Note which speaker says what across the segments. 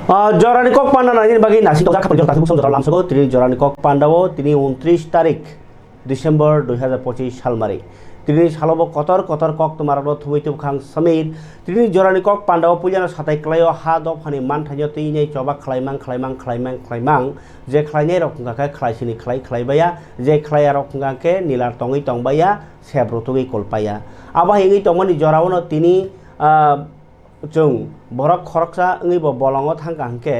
Speaker 1: Jorani Kok Panda na ini bagi nasi tojak kapal jor tasuk dalam sego tini Jorani Kok Pandawo tini 29 tarik Desember 2025 সাল মারি তিনি সালব কতর cock তোমারনো থুইতু খাং সমীর তিনি Jorani Kok Pandawo পুজানো সাতাই ক্লাইও হা দফানি মান থাইও তিनै চবা খ্লাইমাং যে খ্লাইনাই রকমগাকে খ্লাইसिनि খ্লাइबाया जे ख्लाइया रकमगाके नीलार तंगै तंबाया सेब्रतुगै कलपाया आबा हिङै तंमनि जरावनो तिनि जों borok khoroksa ngi bo bolongo thangka hangke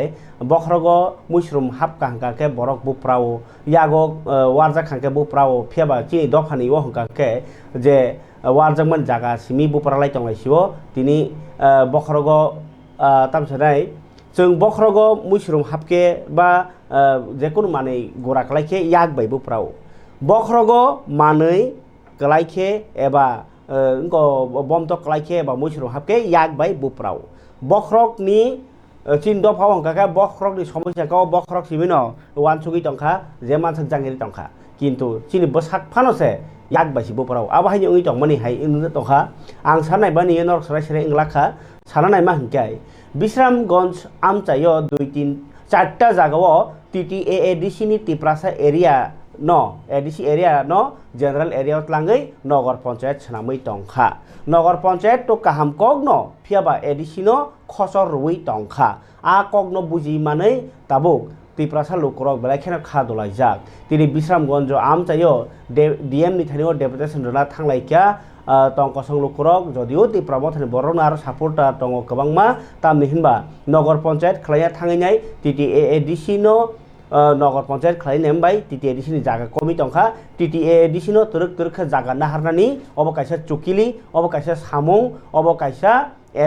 Speaker 1: bokhrogo mushroom hapka hangka borok buprao yago warja khangke buprao pheba chini dofani wo hangka je warjangman jaga simi bupralai tonglai sibo tini bokhrogo tamsanai जों bokhrogo mushroom hapke ba jekunu manei gora klaike yak bai buprao bokhrogo manei klaike eba bom to klaike ba mushroom hapke yak bai buprao বখরক নি চিন দফাও Hakka বখরক নি সমস্যাকে বখরক Cimino ওয়ানসুগি টংখা যে মানসক জাঙ্গিরি টংখা কিন্তু চিনি বসাক ফানসে ইয়াক bye see বপরাও আবাহাইনি we টংমানি high ইংনো টংখা आं साननाय बानि नर सराय सराय इंलाखा साननाय मा हंकाय बिश्रामगंज आमचायो 2-3 4टा जागाओ TTAADC नि Tiprasa area no ADC area no general area tlangai नगर पंचायत सनामै टंखा नगर पंचायत तो kaham kogno phiaba ADC no khosor rui tongkha a kogno buji manai tabuk tiprasa lukrok belakhena kha dolai jak tini Bisramgonjo amchayo DM ni thanio deputation rona thanglaikia tongkosong lukrok jodio tipramo thani borona aro supporter tongo kwbangma tamni hinba Nagar panchayat khlaiya thanginai TTAADC no नगर पंचायत खालाय नेमबाय TTADC नि जागा कमि टंखा TTADC no तुरक जागा नाहारनानि अबो कायसा चुकिलि अबो कायसा सामुं अबो कायसा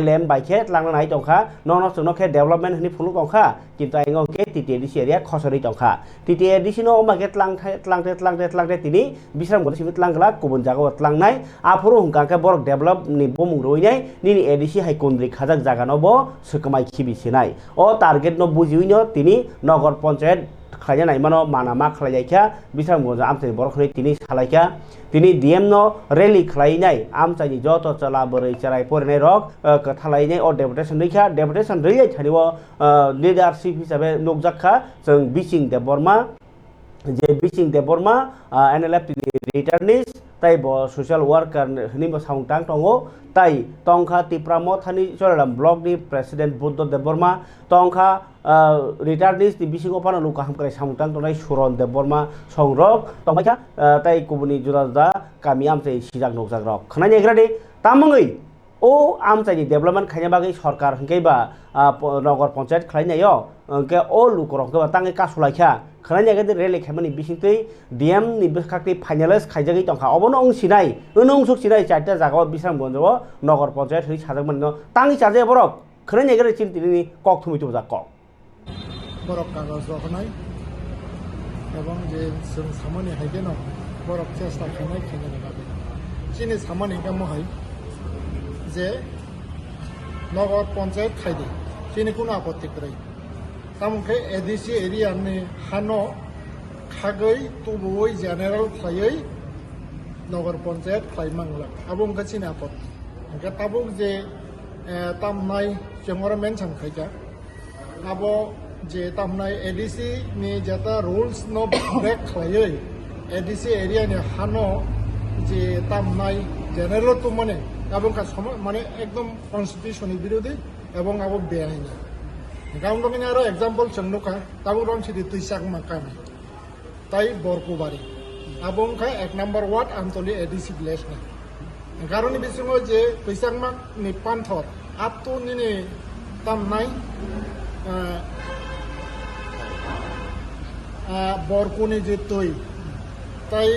Speaker 1: LM बाइके लांना नाय टंखा none सुनखे development हनि फुलु टंखा किन्तु आइङो के TTADC एरिया खसरि टंखा TTADC नो माके तलांथे तिनि बिश्रामगंज सिबि तलांगला गुबुन जागा तलांनाय आफुरु हुंकाके बरक डेभलप नि बमुं रोइनाय निनि ADC हाइ कुन्द्रि खाजाक जागा नबो सोकमाय खिबिसिनाय अ टार्गेट न बुजिनो तिनि नगर पंचायत खायना नायमानो मानामा खालायखा बिश्रामगंज आमचाय बरखनि तिनि सालायखा तिनि DM नो रेली खालायनाय आमचायनि जत चला बोरै चराय परनाय रक कथालायनाय अ डेपुटेशन रैयै थानिव लीडरशिप हिसाबै नगजाखा जों बिसिं देबबर्मा जे बिसिं देबबर्मा NLF रिटार्निस ताइ ब सोशल वर्कार हनिबो साउंटां टंगो ताइ टंखा तिप्रामो थानि चरालाम ब्लक नि प्रेसिडेंट बुद्ध देबबर्मा टंखा रिटार्निस नि बिसिंगो पाना लुका हामक्राय साउंटां टनाय सुरन देबबर्मा संरक टंबायखा ताइ कुबुनि जुदा गामि आमचाय सिजाक नगजाक रक खनाय नेग्रादे तामङै ओ आमचायनि डेभलपमेन्ट खायना बागै सरकार हंकैबा नगर पंचायत खालायनायो अंके ओ लुकरंकबा ताङै कासुलायखा खनाय नेगदे रेले खायमानि बिसिंतै DM नि बखाकति फाइनालाइज खायजागै टंखा अबनो अंसिनाय उनंसुक सिनाय चारटा जागाव बिश्रामगंजआव नगर पंचायत हरि साजाकमनो ताङै चारजे बरक खनाय नेगदे चिन्तिनि कक थुमितु जा कक
Speaker 2: बरक कागज दखनाय এবং যে সামানি হাইগেন বরক চেষ্টা খানায় খেলে লাগাবে চিনি সামানি কাম হয় যে নগর পঞ্চায়েত খাইদে চিনি কোনো আপত্তি করে তামুখে ADC এরিয়াनि হানো খাগै तुबुयै जेनेरेल खायै नगर पंचायत खायमांला आबुंखा चिनि आपत्ति ओंखे ताबुक जे तामनाय जेंगरा मेनसन खायजा आबो जे तामनाय ADC नि जेता रुल्स नो ब्रेक खायै ADC एरिया नि हानो जे तामनाय जेनेरेल तो आबुंखा माने एकदम कन्स्टिट्यूशननि बिरोधी एवं आबो बेआइनि गाउंडनि आरो एग्जांपल संनुखा ताबु रनसिदि तुइसाक माकान ताइ बरकुबारी आबुंखा 1 नम्बर वार्ड आमतली ADC विलेज ना गारनि बिसिङो जे तुइसाक माक नि पान्थर आपतु निनि तामनाय बरकुनि जे तुइ ताइ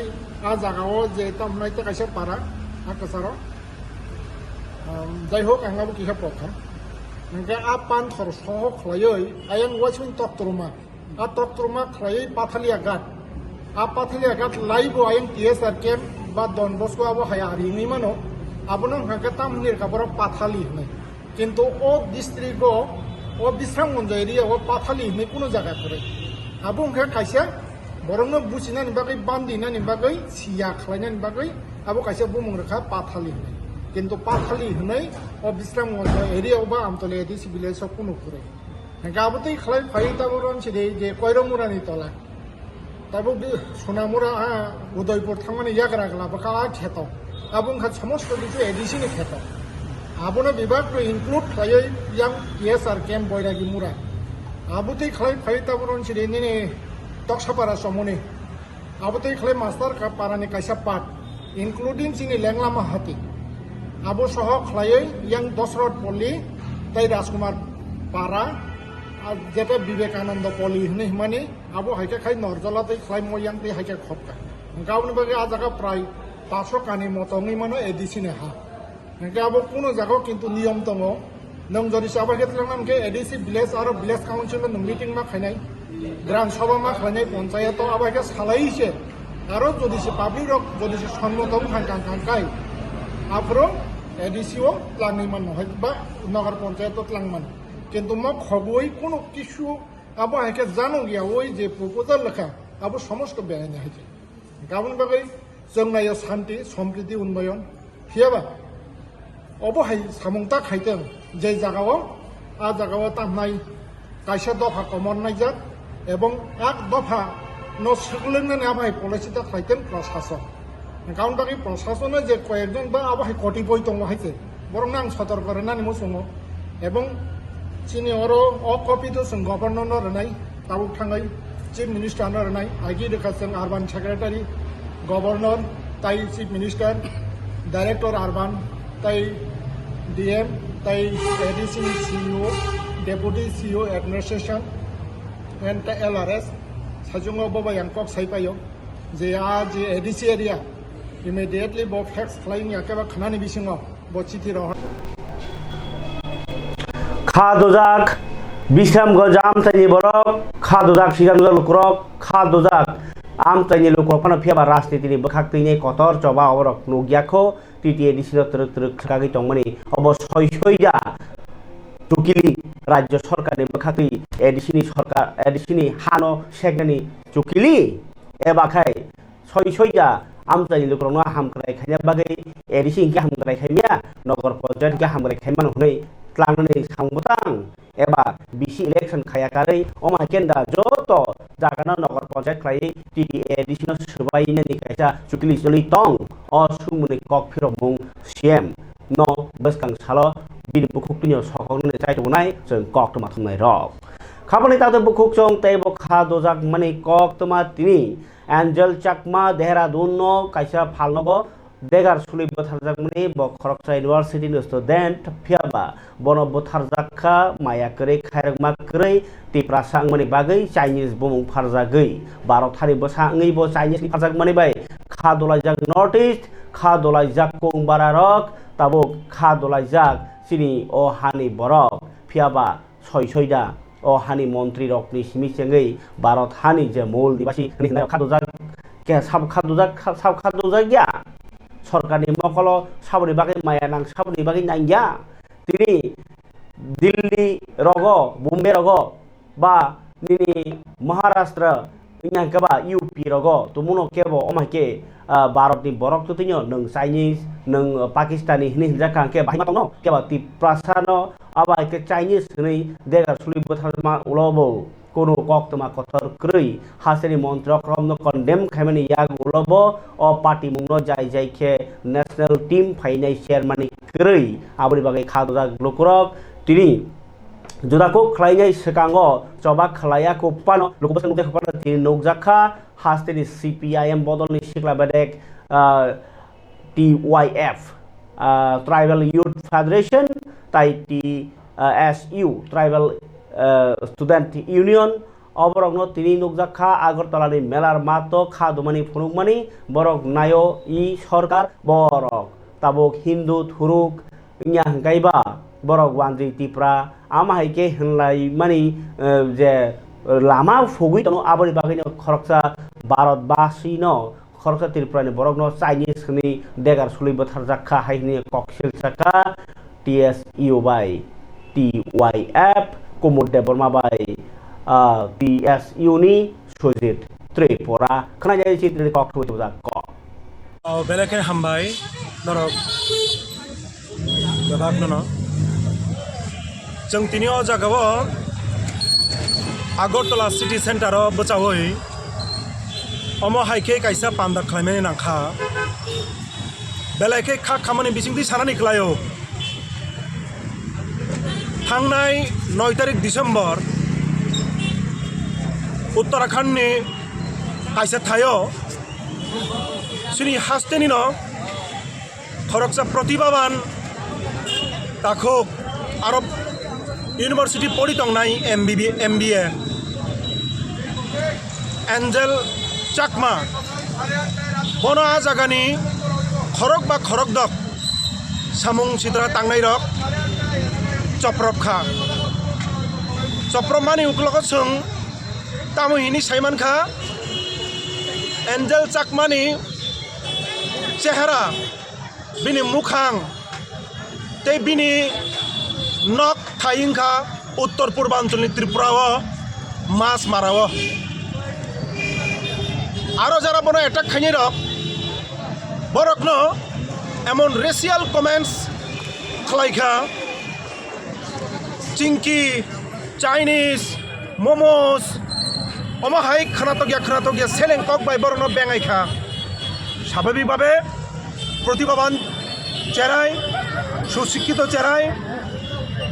Speaker 2: आ जागाओ जे तामनाय ते कायसा पारा आकासारो जाय होक आंगाबो किसा प्रथम नोंगा आ पान्थर सह खलायै आयन वाचमिन तक्तरुमा आ तक्तरुमा खलायै पाथालिया गात लाइबो आयन TSR केम बा डन बस्को आबो हाया रिनि मानो आबनो हांका तामनिर काबर पाथालि हनै किन्तु ओ डिस्ट्रिक्टो ओ बिश्रामगंज एरिया ओ पाथालि हनै कुनो जागा करे आबो हांका कायसा बरंनो बुसिनानि बागै बान्दिनानि बागै सिया खलायनानि बागै आबो कायसा बुमुं रेखा पाथालि हनै किन्तु पाथालि हनै ओ बिश्रामगंज एरिया बा आमतले ADC विलेज को नुफुरे गाबोतै खालाय फायै ताबुरन सिदे जे कयरमुरानि तला ताबो सोनामुरा उदयपुर थांमाने याग्रा ग्लाबका खेत आबुं खा समस्त बिजु एडिसिनि खेत आबोनो विभाग इनक्लुड खायै यां केएसआर केम्प बयरागि मुरा आबोतै खालाय फायै ताबुरन सिदे ने तक्सापारा समने आबोतै खालाय मास्टार का पारानि कायसा पाट इनक्लुडिं सिनि लेंलामा हाति आबो सह खालायै यां दशरथ पल्ली तै राजकुमार पारा जेटे विवेकानंद पल्ली हने हिमानि आबो हाइके खाय नरजलातै खाय मयां तै हाइके खपका गावनि बागे आ जागा प्राय 500 कानि मतंनि मानो एडिसिने हा आबो कोनो जागा किन्तु नियम दङ नों जदि साबा खेतलांनाम के एडिसि विलेज आरो विलेज काउन्सिल नो मीटिंग मा खायनाय ग्राम सभा मा खायनाय पंचायत आबा के सालाइसे आरो जदि से पाब्लिक रक जदि से सम्मतम खानकाय आफरो एडिसिओ लांनि मान নহয় বা नगर पंचायत लांमान किन्तु मा खबई कोनो किसु आबो हाइके जानो गया ओइ जे प्रपोजल लेखा आबो समस्त बेरायनो हाइके गाबोन बागै जों नायो शान्ति सम्प्रीति उन्नयन हियाबा अबो हाइ सामुंता खाइतें जे जागाव आ जागाव तामनाय कायसा दफा कमरनाय जात एवं एक दफा न सकलोंनानै आबाय पलिसिता खाइतें प्रशासन गाउन बागै प्रशासने जे कयेकजन बा आबाय कटिपय दङ हाइते बरं आं सतर्क करनानै मोसङो एवं चिनि अरो अकपितो जों गभर्नर रनाय ताबुक थाङै चिफ मिनिस्टार रनाय आइगि रेखाजों आरबान सेक्रेटारि गभर्नर ताई चिफ मिनिस्टार डाइरेक्टर आरबान ताई डीएम ताई ADC CEO deputy CEO administration and LRS साजुङो बबायां कक साइपायो जे आ जे एडिसी एरिया इमिडिएटली ब फैक्स खालायनि आकेबा खानानि बिसिङाव ब चिठि रह
Speaker 1: खादोजाक बिसामगंज आमताइनि बरक खादोजाक सिगांजल लुक्रक खादोजाक आमताइनि लुक्रकफाना फियाबा राजनीतिनि बखाक्तैनि कतर चबा अरक नुगियाखौ टिटि एडिसिनो तरक तरक खागै तंमानि अबसय सयजा चुकिलि राज्य सरकारनि बखाक्तै एडिसिनि हानो सेगनानि चुकिलि एबाखाय सयजा आमताइनि लुक्रकनो हामख्राय खायना बागै एडिसि इंके हामख्राय खायमिया नगर पंचायत के हामख्राय खायमान हुनै लांनानै सांबोतां एबा बिसि इलेक्शन खायाकारै अमा केन्दा जत जागाना नगर पंचायत खायै टिटि एडिसिनो सबायनानि खायसा चुकिलि चलि तंग अ सुमुनि कक फिरमुं सीएम न बसकां सालो बिनि बुखुकतिनि सकौनि चाइतोनाय जों कक तमा थुमनाय रक खाबनि ताते बुखुक जों तैबो खादोजाक माने कक तमा तिनि एंजेल चाकमा देहरादून न कायसा फालनगो देगार सुलि बोथारजाक मनि ब खरकसा यूनिवर्सिटी नि स्टूडेंट फियाबा बन बोथारजाखा मायाकरै खायरगमा करै तिप्रासां मनि बागै चाइनीज बुमुं फारजागै 12 थारि बोसाङै ब चाइनीज नि फारजाक मनि बाय खादोलाइजाक नॉर्थ ईस्ट खादोलाइजाक कुंबारारक ताबो खादोलाइजाक सिनि ओ हानि बरक फियाबा सयसयदा ओ हानि मन्त्री रकनि सिमिसेङै भारत हानि जे मूल निवासी खादोजाक के साब खादोजाक या सरकारनि मकल साबनि बागै माया नां साबनि बागै नांगिया तिनि दिल्ली रग बम्बे रग बा निनि महाराष्ट्र इनांकबा यूपी रग तुमुनो केबो अमाके भारतनि बरक तुतिनो नों चाइनीज नों पाकिस्तानी हिनि हिनजाका के बाहिमा तनो केबा तिप्रासानो आबा के चाइनीज हनै देगार सुलि बोथारमा उलबो कोनो कक्तमा कथर क्रೈ हासेनि मन्त्र क्रमन कन्डेम खायमानि याग उलबो अ पार्टी मुंनो जाय जायखे नेशनल टीम फाइनाय चेयरमानि क्रै आबनि बागै खादोजाक लुक्रक तिनि जुदाको खलायनाय सेकांगो चबा खलायाको पानो लोकबसन नुथे खपानो तिनि नोगजाखा हास्तेनि सीपीआईएम बदलनि सिक्ला बेडेक टीवाईएफ ट्राइबल यूथ फेडरेशन ताई टीएसयू ट्राइबल स्टूडेंट यूनियन अबरकनो तिनि नोगजाखा आगरतलानि मेलार मातो खादुमानि फुनुगमानि बरक नायो इ सरकार बरक ताबुक हिंदू थुरुक इया हंगाइबा बरक वानजि तिप्रा आमाहायके हनलाय मानि जे लामा फुगै तनो आबनि बागैनो खरकसा भारतबासिनो खरकसा त्रिपुरानि बरकनो चाइनीज नि देगार सुलि बोथारजाखा हायनि कक्सिल साका टीएसयू बाय टीवाईएफ कुमुद देबरमा बाय टीएसयू नि सुजित त्रिपुरा खोनाजाय चित्रि कक्टु जाक
Speaker 3: बेलेके हामबाय नरक बेबाग ननो जों तिनि अ जागाव আগরতলা সিটি सेन्टार बचावै अम हाइके काइसा पान्दा खालामनानै नांखा बेलायखे खा खामानि बिसिंथि सानानै खलायो थांनाय 9 तारिख डिसेम्बर उत्तराखंडनि काइसा थायो सिनि हास्तेनि न खरकसा प्रतिभाबान ताखो आरब यूनिवर्सिटी पढ़ी तंगनाय MBA एंजेल चाकमा बनो आ जागानि खरक बा खरक दक सामुं सिद्रा तांनाय रक चप्रब खा चप्रब मानि उक्लक सों तामुहिनि साइमान खा एंजेल चाकमानि चेहरा बिनि मुखां ते बिनि नक थाइंखा उत्तर पूर्वांचलनि त्रिपुराव मास माराव आरो जारा बनो एटाक खाइनि रक बरकनो एमन रेसियल कमेंट्स खलाइखा चिंकी चाइनीज मोमोस अमा हाई खानातगिया सेलें कक बाय बरनो बेंगाइखा स्वाभाविक भावे प्रतिभाबान चेराय सुशिक्षित चेराय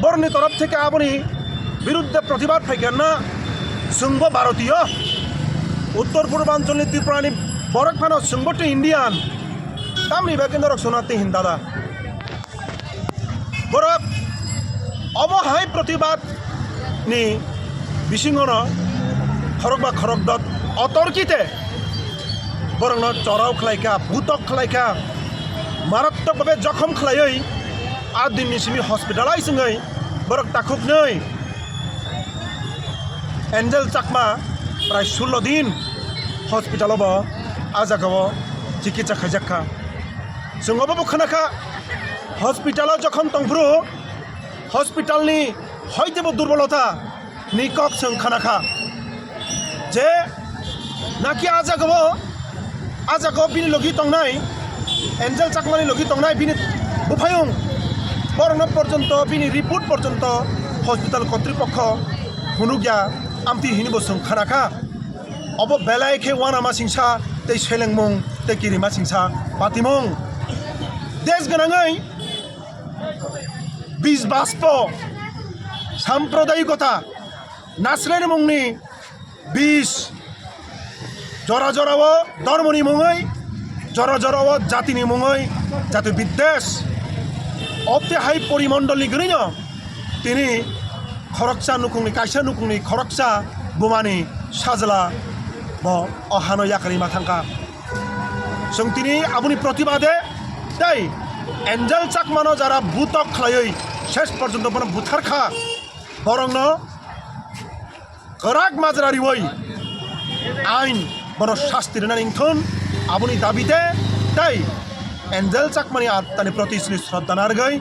Speaker 3: बरनि तरफ থেকে আপনি বিরুদ্ধে প্রতিবাদ ফাইকেন না सुंग भारतीय उत्तर पूर्वांचलनि त्रिपुरानि बरक फानो सुंगटे इंडियान तामनि बेकेंद्र रक सोनाते हिंदादा बरक अबहाय प्रतिबाद नि बिसिंगनो खरक बा खरक दत अतर्किते बरंनो चराव खलाइका भूतक खलाइका मारात्मक भावे जखम खलायै आ दिननिसिम हस्पिटालाइजिङै बरक ताखुकनै एंजेल चाकमा प्राय 16 दिन हस्पिटालाव आजागाव चिकित्सा खायजाखा जोंबो खोनाखा हस्पिटालाव जखम तंफ्रु हस्पिटालनि हयजेबो दुर्बलता नि कक जों खोनाखा जे नाकि आजागाव बिनि लगी तंनाय एंजेल चाकमानि लगी तंनाय बिनि बुफायुं बरन पर्यंत बिनि रिपोर्ट पर्यंत हस्पिटाल कर्तृपक्ष हुनुगिया आमति हिनिबो जों खोनाखा अब बेलायखे वानामा सिंसा ते सेलेंमुं ते किरिमा सिंसा पातिमुं देश गोनाङै बीज बाष्प साम्प्रदायिकता नास्रेनि मुंनि बीज जरा जराव धर्मनि मुङै जरा जराव जातिनि मुङै जाति विद्वेष अबते हाई परिमंडलनि गरैनो तिनि खरकसा नुकुंनि काइसा नुकुंनि खरकसा बुमानि साजला ब अहानो याखानि माथांका जों तिनि आबुनि प्रतिबादे दै एंजेल चाकमानो जारा भूतक खलायै शेष पर्यन्त बन बुथारखा बरंनो गराग माजरारि वै आइन बन शास्ति रनानि थुन आबुनि दाबिते दै एंजेल चाकमानि आत्मानि प्रति सिनि श्रद्धा नारगै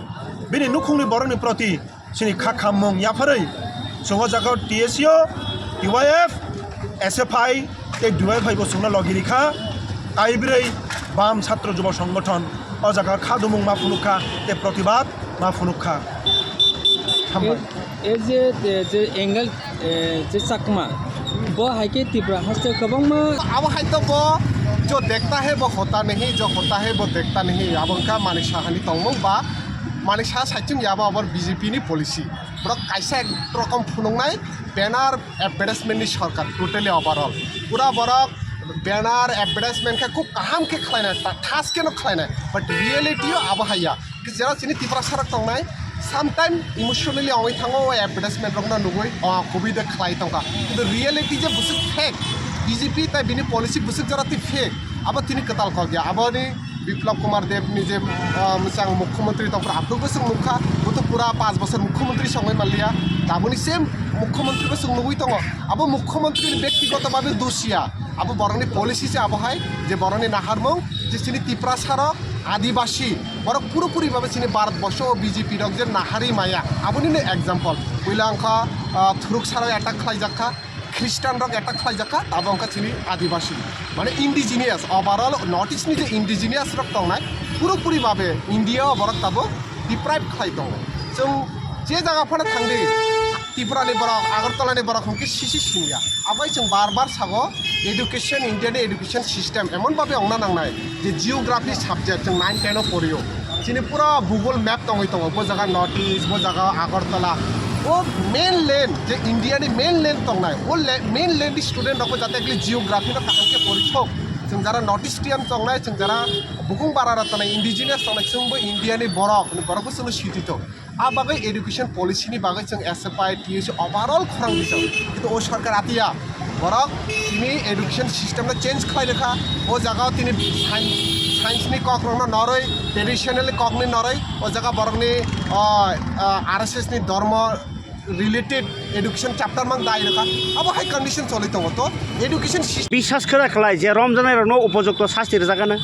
Speaker 3: बिनि नुकुंनि बरंनि प्रति सिनि खाखामुं याफारै जोङो जागाव TSU UIF SFI ते DYFI बो सोंना लगिरिखा आइब्रै बाम छात्र युव संगठन अजागा खादुमुं माफुनुखा ते प्रतिबाद माफुनुखा
Speaker 4: जे एंगल जे चाकमा वो हाइके त्रिपुरा हस्ते कबंगमा
Speaker 5: अब हाइ तो वो जो देखता है वो होता नहीं जो होता है वो देखता नहीं अब उनका मानिक साहानि तंगमं बा मानिक साहा साइथिं याबा अबर BJP नि पलिसि ब्रक काइसा एक रकम फुनुंनाय बैनार एडभार्टाइजमेंट नि सरकार टोटली ओवरऑल पूरा बरक बैनार एडभार्टाइजमेंट का खूब काम के खलायनाय थास के न खलायनाय बट रियलिटी अब हाया जेरा सिनि त्रिपुरा सरक तंगनाय समटाइम इमोशनली आवे थांगो एडभार्टाइजमेंट रकना नुगै कोविड खलाय तंगा किन्तु रियलिटी जे बुसुक फेक BJP ताइ बिनि पलिसि बुसुक जरा ति फेक अब तिनि कताल कल गया अबनि विप्लव कुमार देव निजे मोजां मुख्यमंत्री तंफ्रा आफोरबो जों नुखा गथ' पूरा 5 बोसोर मुख्यमंत्री संगै मालिया दाबोनि सेम मुख्यमंत्री जों नुगै दङ अब मुख्यमंत्री व्यक्तिगत भावे दोषिया अब बरनि पलिसि से अब हाय जे बरनि नाहारमं जे सिनि त्रिपुरा सार आदिवासी बर पुरोपुरि भावे सिनि भारतवर्ष BJP रक जे नाहारि माया आबनि एग्जाम्पल पहिलांखा थुरुक सार अटैक खालायजाखा ख्रिस्टान रक अटैक खालायजाखा दाबंखा सिनि आदिवासी माने इंडिजिनियास ओवरऑल नॉर्थ ईस्ट नि जे इंडिजिनियास रक तंनाय पुरोपुरि भावे इंडिया बरक ताबो डिप्राइव खालाय दङ जों जे जायगाफोराव थांदो त्रिपुरानि बरक आगरतलानि बरक हमके सिसि सिंगिया आबाय जों बार सागो एडुकेशन इंडियानि एडुकेशन सिस्टेम एमन भाबे अंना नांनाय जे जियोग्राफी सब्जेक्ट जों 9 10 पढ़ियो जिनि पूरा गूगल मैप दंगै दङ बो जगह नॉर्थ ईस्ट बो जगह आगरतला वो मेन लैंड जे इंडियानि मेन लैंड दंनाय वो मेन लैंड स्टूडेंट रखो जाते एकली जियोग्राफी न काहंके पढ़िछक जों जरा नॉर्थ ईस्टियन दंनाय जों जरा बुकुं बारा रतनाय इंडिजिनियस दंनाय जोंबो इंडियानि बरकखौ जों सिटितो आ बागै एडुकेशन पॉलिसी नि बागै जों एसएफआई टीयूसी ओवरऑल खरां दिसो किन्तु ओ सरकार आतिया बरक तिनी एडुकेशन सिस्टम ने चेंज खाइलेखा ओ जगह तिनी साइंस नि कक रंग नरै ट्रेडिशनल कक नि नरै ओ जगह बरकनि आरएसएस नि धर्म related education chapter mang dai rekha abo hai condition choli tongo to education system
Speaker 1: বিশ্বাস করে খেলায় যে রমজানের রং উপযুক্ত শাস্তি জায়গা না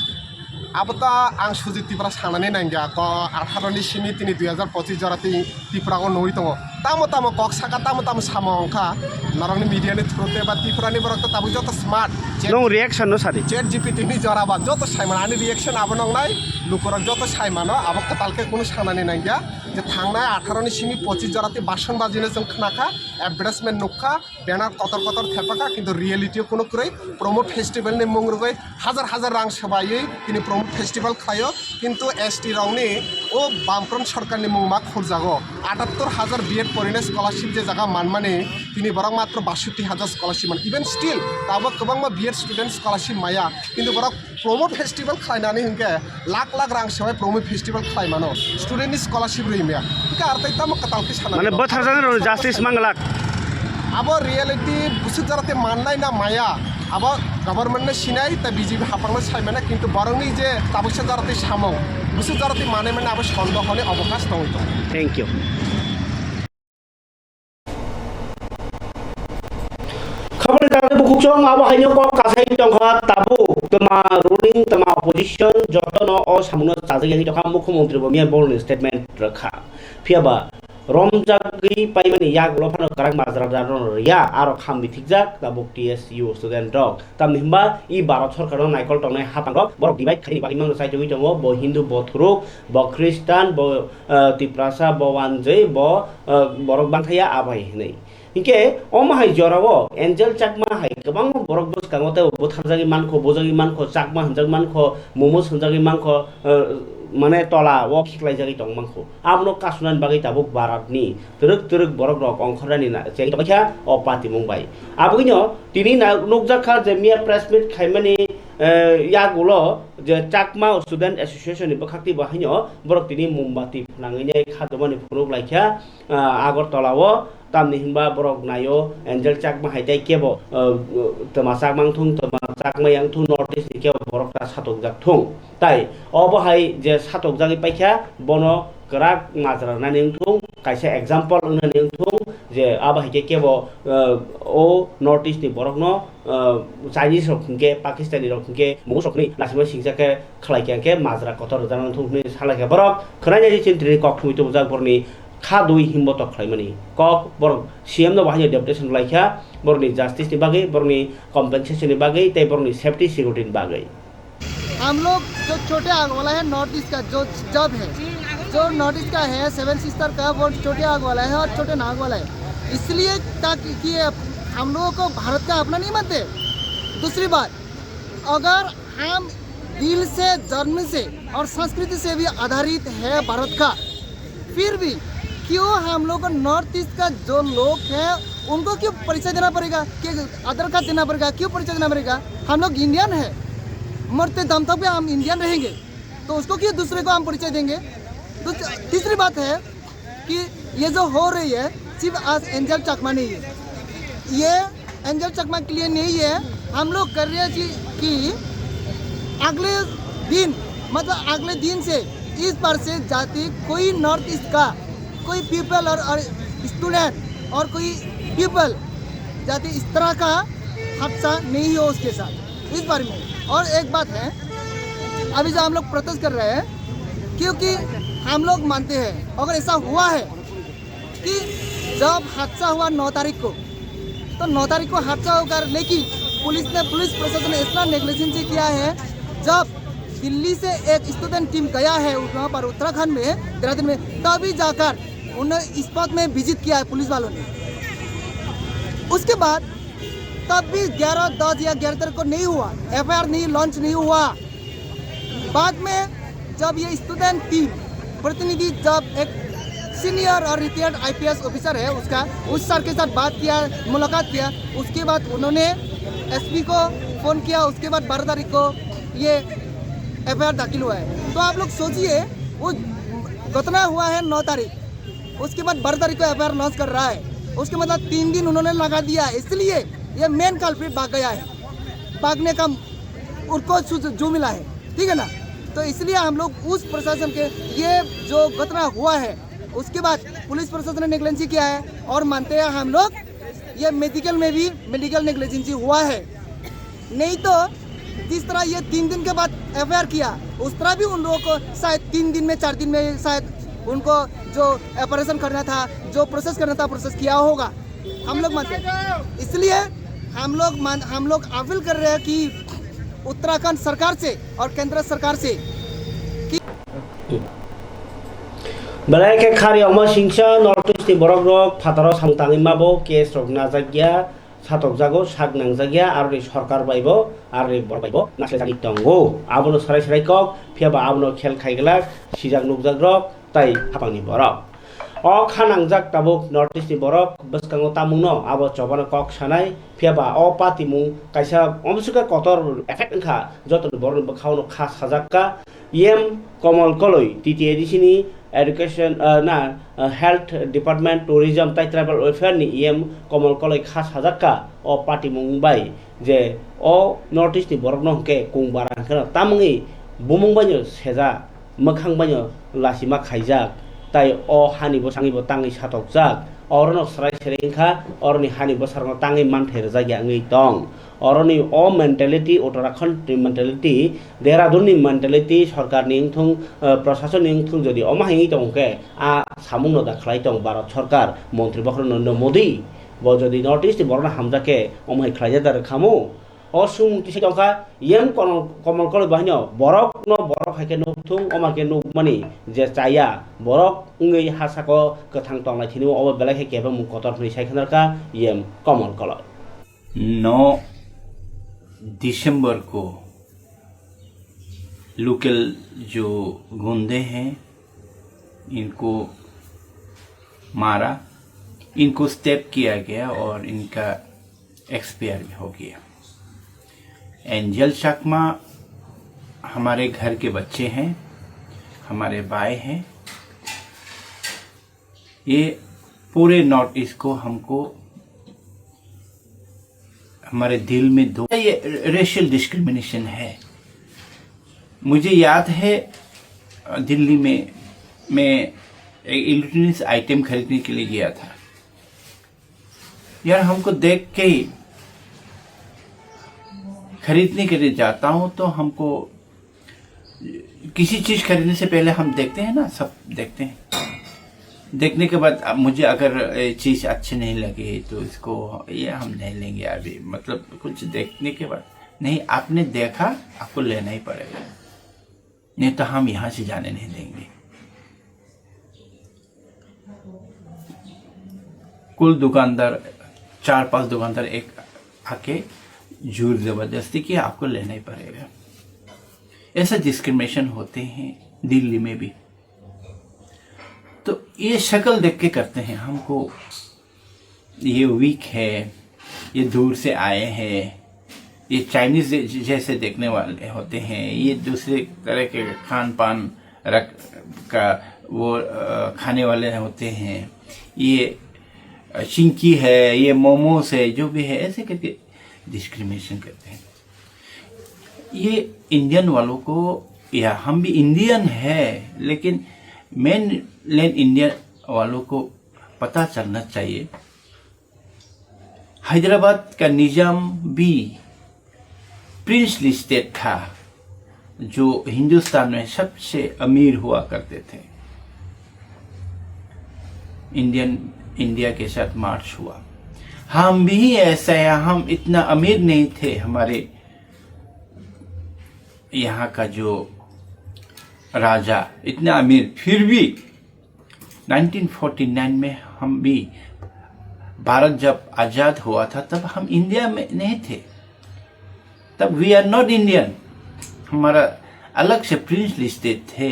Speaker 5: अब त आं सुजित त्रिपुरा साननानै नायगा क 18 नि सिनि तिनि 2025 जराति त्रिपुराको नोइ दङ तामो कक साका तामो सामो अंखा नरंनि मीडियानि थ्रुते बा त्रिपुरानि बरक त ताबु जत स्मार्ट
Speaker 1: नों रिएक्शन न सादि
Speaker 5: चैट जीपीटी नि जराबा जत साइमान आनि रिएक्शन आबो नंनाय लुकरक जत साइमानो अब कतालके कुनु साननानै नायगा जे थांनाय 18 नि सिनि 25 जराति बासन बाजिनो जों खोनाखा एडभार्टाइजमेन्ट नुखा बेनार कतर थेपाका किन्तु रियलिटी कुनु कुरै प्रमोट फेस्टिवल नि मुंगरुगै हजार रां सबायै तिनि प्रमोट फेस्टिवल खायो किन्तु एसटी रावनि ओ बामफ्रन सरकारनि मुंमा खुरजागो 78,000 बीएड पढ़िनाय स्कलारशिप जे जागा मानमाने तिनि बरक मात्र 62,000 स्कलारशिप मान इभेन स्टिल ताबो गोबांमा बीएड स्टूडेंट स्कलारशिप माया किन्तु बरक प्रमोट फेस्टिवल खायनानै हंके लाख रां सबाय प्रमोट फेस्टिवल खायमानो स्टूडेंटनि स्कलारशिप रैमिया इका अर्थायता म कतालके साना
Speaker 1: माने बथारजानो जास्टिस मांगलाक
Speaker 5: अब रियलिटी बुसु जराते माननाय ना माया अब गभर्नमेंट ने सिनाय त बीजेपी हापांनो सायमाना किन्तु बरंनि जे ताबुसा जराते सामौ बुसु जराते माने माने अब सन्देहनि अवकाश दङ
Speaker 1: थैंक यू खबर जाते बुकुचों अब हाइनो को कासाइ टंखा ताबु तमा रुलिंग तमा अपोजिशन जतन अ सामुनो जाजै टका मुख्यमंत्री बमिया बोलनि स्टेटमेंट रखा फियाबा रमजागै पाइमानि याग लफानो कराक माजरा जानो रिया आरो खाम बिथिकजाक ताबुक टीएसयू स्टूडेंट रक ताम हिमबा इ भारत सरकारनो नायकल टंनाय हापांगक बरक डिवाइड खानि बागै मांग साइटोइ दङ ब हिन्दू ब थुरुक ब ख्रिस्टान ब तिप्रासा ब वानजै ब बरक बांथाया आबाय नै इनके अमाहाय जरावो एंजेल चाकमा हाय गोबां बरक बस कांगते बोथारजागि मानखो बोजागि मानखो चाकमा हनजागि मानखो मोमो हनजागि मानखो माने तला वो खिखलाय जागि दं मानखो आबनो कासुनान बागै ताबुक भारतनि तुरुक बरक रक अंखरानि ना जे तबाखा अ पार्टी मुंबाय आबगिनो तिनि नकजाखा जे मिया प्रेस मीट खायमानि यागुलो जे चाकमा स्टूडेंट एसोसिएशन नि बखाक्ति बाहायनो बरक तिनि मुम्बाति नाङैने खादमानि फुरुक लायखा आगरतलावो तामनि हिमबा बरक नायो एंजेल चाकमा हायदाय केबो तमा चाकमांथुं तमा चाकमायांथुं नॉर्थ ईस्ट केबो बरकटा सातक जाकथुं ताई अबहाय जे सातक जागि पाइखा बनो कराक माजरा नानिंथुं कायसे एग्जांपल नानिंथुं जे आबहाय केबो ओ नॉर्थ ईस्ट नि बरकनो चाइनीज रखुंके पाकिस्तानी रखुंके मुसकनि लासिमा सिंजाके खलायके माजरा कतर जानांथुंनि सालाके बरक खनायनि चिन्त्रि कखथुमितो जागबरनि खादुइ हिम्बत खालामनि कक बर सीएम न बाहाय डेपुटेशन लाइखा बरनि जस्टिस नि बागै बरनि कम्पेंसेशन नि बागै ते बरनि सेफ्टी सिक्योरिटी नि बागै
Speaker 6: हम लोग जो छोटे आग वाला है नॉर्थ ईस्ट का जो जब है जो नॉर्थ ईस्ट का है 7 सिस्टर का वो छोटे आग वाला है और छोटे नाग वाला है इसलिए ताकि कि हम लोगों को भारत का अपना नहीं मानते। दूसरी बात अगर हम दिल से जन्म से और संस्कृति से भी आधारित है भारत का फिर भी क्यों हम लोग को नॉर्थ ईस्ट का जो लोग हैं उनको क्यों परिचय देना पड़ेगा कि आधार कार्ड देना पड़ेगा क्यों परिचय देना पड़ेगा हम लोग इंडियन है मरते दम तक भी हम इंडियन रहेंगे तो उसको क्यों दूसरे को हम परिचय देंगे। तीसरी बात है कि ये जो हो रही है सिर्फ आज एंजल चकमा नहीं है ये एंजल चकमा के लिए नहीं है हम लोग कर रहे हैं कि अगले दिन मतलब अगले दिन से इस बार से जाति कोई नॉर्थ ईस्ट का कोई पीपल और स्टूडेंट और कोई पीपल जाति इस तरह का हादसा नहीं हो उसके साथ इस बारे में। और एक बात है अभी जो हम लोग प्रोटेस्ट कर रहे हैं क्योंकि हम लोग मानते हैं अगर ऐसा हुआ है कि जब हादसा हुआ 9 तारीख को तो 9 तारीख को हादसा होकर लेकिन पुलिस प्रशासन ने इतना नेग्लिजेंस किया है जब दिल्ली से एक स्टूडेंट टीम गया है वहाँ पर उत्तराखंड में देहरादून में तभी जाकर उन्होंने स्पॉट में विजिट किया है पुलिस वालों ने उसके बाद तब भी 11, 10 या 11 तारीख को नहीं हुआ, FIR नहीं लॉन्च नहीं हुआ। बाद में जब ये स्टूडेंट टीम प्रतिनिधि जब एक सीनियर और रिटायर्ड IPS ऑफिसर है उसका, उस सर के साथ बात किया, मुलाकात किया, उसके बाद उन्होंने SP को फ़ोन किया। उसके बाद 12 तारीख को ये FIR दाखिल हुआ है। तो आप लोग सोचिए, वो घटना हुआ है 9 तारीख, उसके बाद 12 तारीख को FIR लॉन्च कर रहा है, उसके मतलब 3 दिन उन्होंने लगा दिया। इसलिए ये मेन कल्प्रिट भाग गया है, भागने का उनको जो मिला है, ठीक है ना। तो इसलिए हम लोग उस प्रशासन के, ये जो घटना हुआ है उसके बाद पुलिस प्रशासन ने नेग्लेंसी किया है, और मानते हैं हम लोग ये मेडिकल में भी मेडिकल नेग्लेंसी हुआ है। नहीं तो जिस तरह ये 3 दिन के बाद FIR किया, उस तरह भी उन लोगों को शायद 3 दिन में 4 दिन में शायद उनको जो ऑपरेशन करना था, जो प्रोसेस करना था, प्रोसेस किया होगा, हम लोग मानते हैं। इसलिए हम लोग अपील कर रहे हैं कि उत्तराखंड सरकार से और केंद्र सरकार से
Speaker 1: Belai ke khari oma singsa nortus ni borok rok fataro samtangi mabo kes rok najagya satok jago sak nangjagya arni sarkar baibo arni bor baibo nasle jagi tongo abono sarai sarai kok phiaba abono khel khaiglak sijak nugjak rok tai hapangni borok o khanangjak tabuk nortis ni borok bwskango tamungno abo chobano kok sanai phiaba o patimung kaisa omsuka kotor effect engkha joto borok bkhauno khas hajakka yem komal koloi titi edisini Education Health Department Tourism tai Tribal Welfare ni komal koloi khas hajakka o party mungbai je o notice ni borok no ke kung barang kana tamungi bumung banyo seja mokhang banyo lasima khaijak tai o hani bo sangi bo tangi satok jak orono sarai serai kha oroni hani bo sarno tangi manther jagya ngi tong oroni o mentality Uttarakhand mentality Dehradun ni mentality sarkar ni ingthung prashason ni ingthung jodi omahingi tongke a samungno da khlai tong Bharat sarkar মন্ত্রী বক্র Narendra Modi bo jodi notice ni borona hamjake omai khlaija dar khamu osumti sikangka yem komal koloi bahino borok no borok haike nukthung omake nukmani je chaya borok ngei hasako kathang tonglai thinu obo belai ke kebe mu kotor ni saikhanarka yem komal koloi
Speaker 7: 9 दिसंबर को local जो गुंडे हैं इनको मारा, इनको step किया गया और इनका एक्सपायर भी हो गया। एंजल चकमा हमारे घर के बच्चे हैं, हमारे भाई हैं। ये पूरे नॉर्थ ईस्ट को हमको हमारे दिल में दो ये रेशियल डिस्क्रिमिनेशन है। मुझे याद है दिल्ली में मैं एक इलेक्ट्रॉनिक्स आइटम खरीदने के लिए गया था। यार हमको देख के ही खरीदने के लिए जाता हूं तो हमको किसी चीज खरीदने से पहले हम देखते हैं ना, सब देखते हैं। देखने के बाद मुझे अगर चीज अच्छी नहीं लगे तो इसको ये हम नहीं लेंगे अभी, मतलब कुछ देखने के बाद नहीं, आपने देखा आपको लेना ही पड़ेगा, नहीं तो हम यहां से जाने नहीं देंगे। कुल दुकानदार 4-5 दुकानदार एक आके जोर जबरदस्ती किया, आपको लेना ही पड़ेगा। ऐसा डिस्क्रिमिनेशन होते हैं दिल्ली में भी। तो ये शक्ल देख के करते हैं हमको, ये वीक है, ये दूर से आए हैं, ये चाइनीज जैसे देखने वाले होते हैं, ये दूसरे तरह के खान पान रख का वो खाने वाले होते हैं, ये चिंकी है, ये मोमोस है, जो भी है, ऐसे करके डिस्क्रिमिनेशन करते हैं। ये इंडियन वालों को, या हम भी इंडियन है, लेकिन मेन लैंड इंडिया वालों को पता चलना चाहिए। हैदराबाद का निजाम भी प्रिंसली स्टेट था, जो हिंदुस्तान में सबसे अमीर हुआ करते थे। इंडिया के साथ मार्च हुआ, हम भी ऐसा है, हम इतना अमीर नहीं थे। हमारे यहाँ का जो राजा इतना अमीर, फिर भी 1949 में हम भी भारत जब आज़ाद हुआ था तब हम इंडिया में नहीं थे, तब वी आर नॉट इंडियन, हमारा अलग से प्रिंस लिस्टेड थे,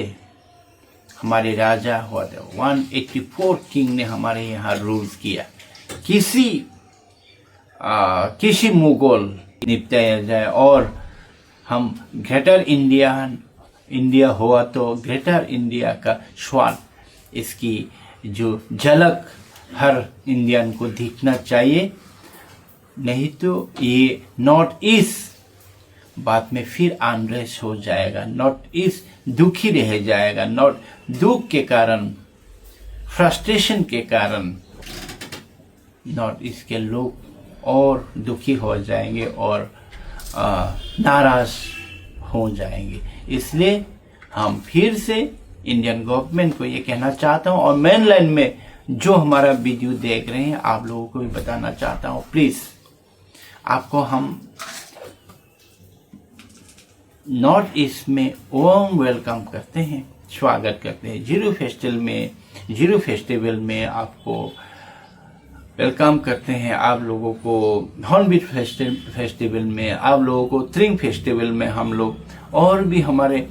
Speaker 7: हमारे राजा हुआ था, 184 किंग ने हमारे यहाँ रूल किया। किसी मुगल निपटाया जाए और हम ग्रेटर इंडिया हुआ तो ग्रेटर इंडिया का स्वाद, इसकी जो झलक हर इंडियन को दिखना चाहिए, नहीं तो ये नॉर्थ ईस्ट बाद में फिर अनरेस्ट हो जाएगा, नॉर्थ ईस्ट दुखी रह जाएगा, नॉर्थ दुख के कारण, फ्रस्ट्रेशन के कारण नॉर्थ ईस्ट के लोग और दुखी हो जाएंगे और नाराज हो जाएंगे। इसलिए हम फिर से इंडियन गवर्नमेंट को ये कहना चाहता हूँ और मेनलैंड में जो हमारा वीडियो देख रहे हैं आप लोगों को भी बताना चाहता हूँ, प्लीज आपको हम नॉर्थ ईस्ट में वार्म वेलकम करते हैं, स्वागत करते हैं। जीरो फेस्टिवल में आपको वेलकम करते हैं, आप लोगों को हॉर्नबिल फेस्टिवल में, आप लोगों को त्रिंग फेस्टिवल में हम लोग और भी हमारे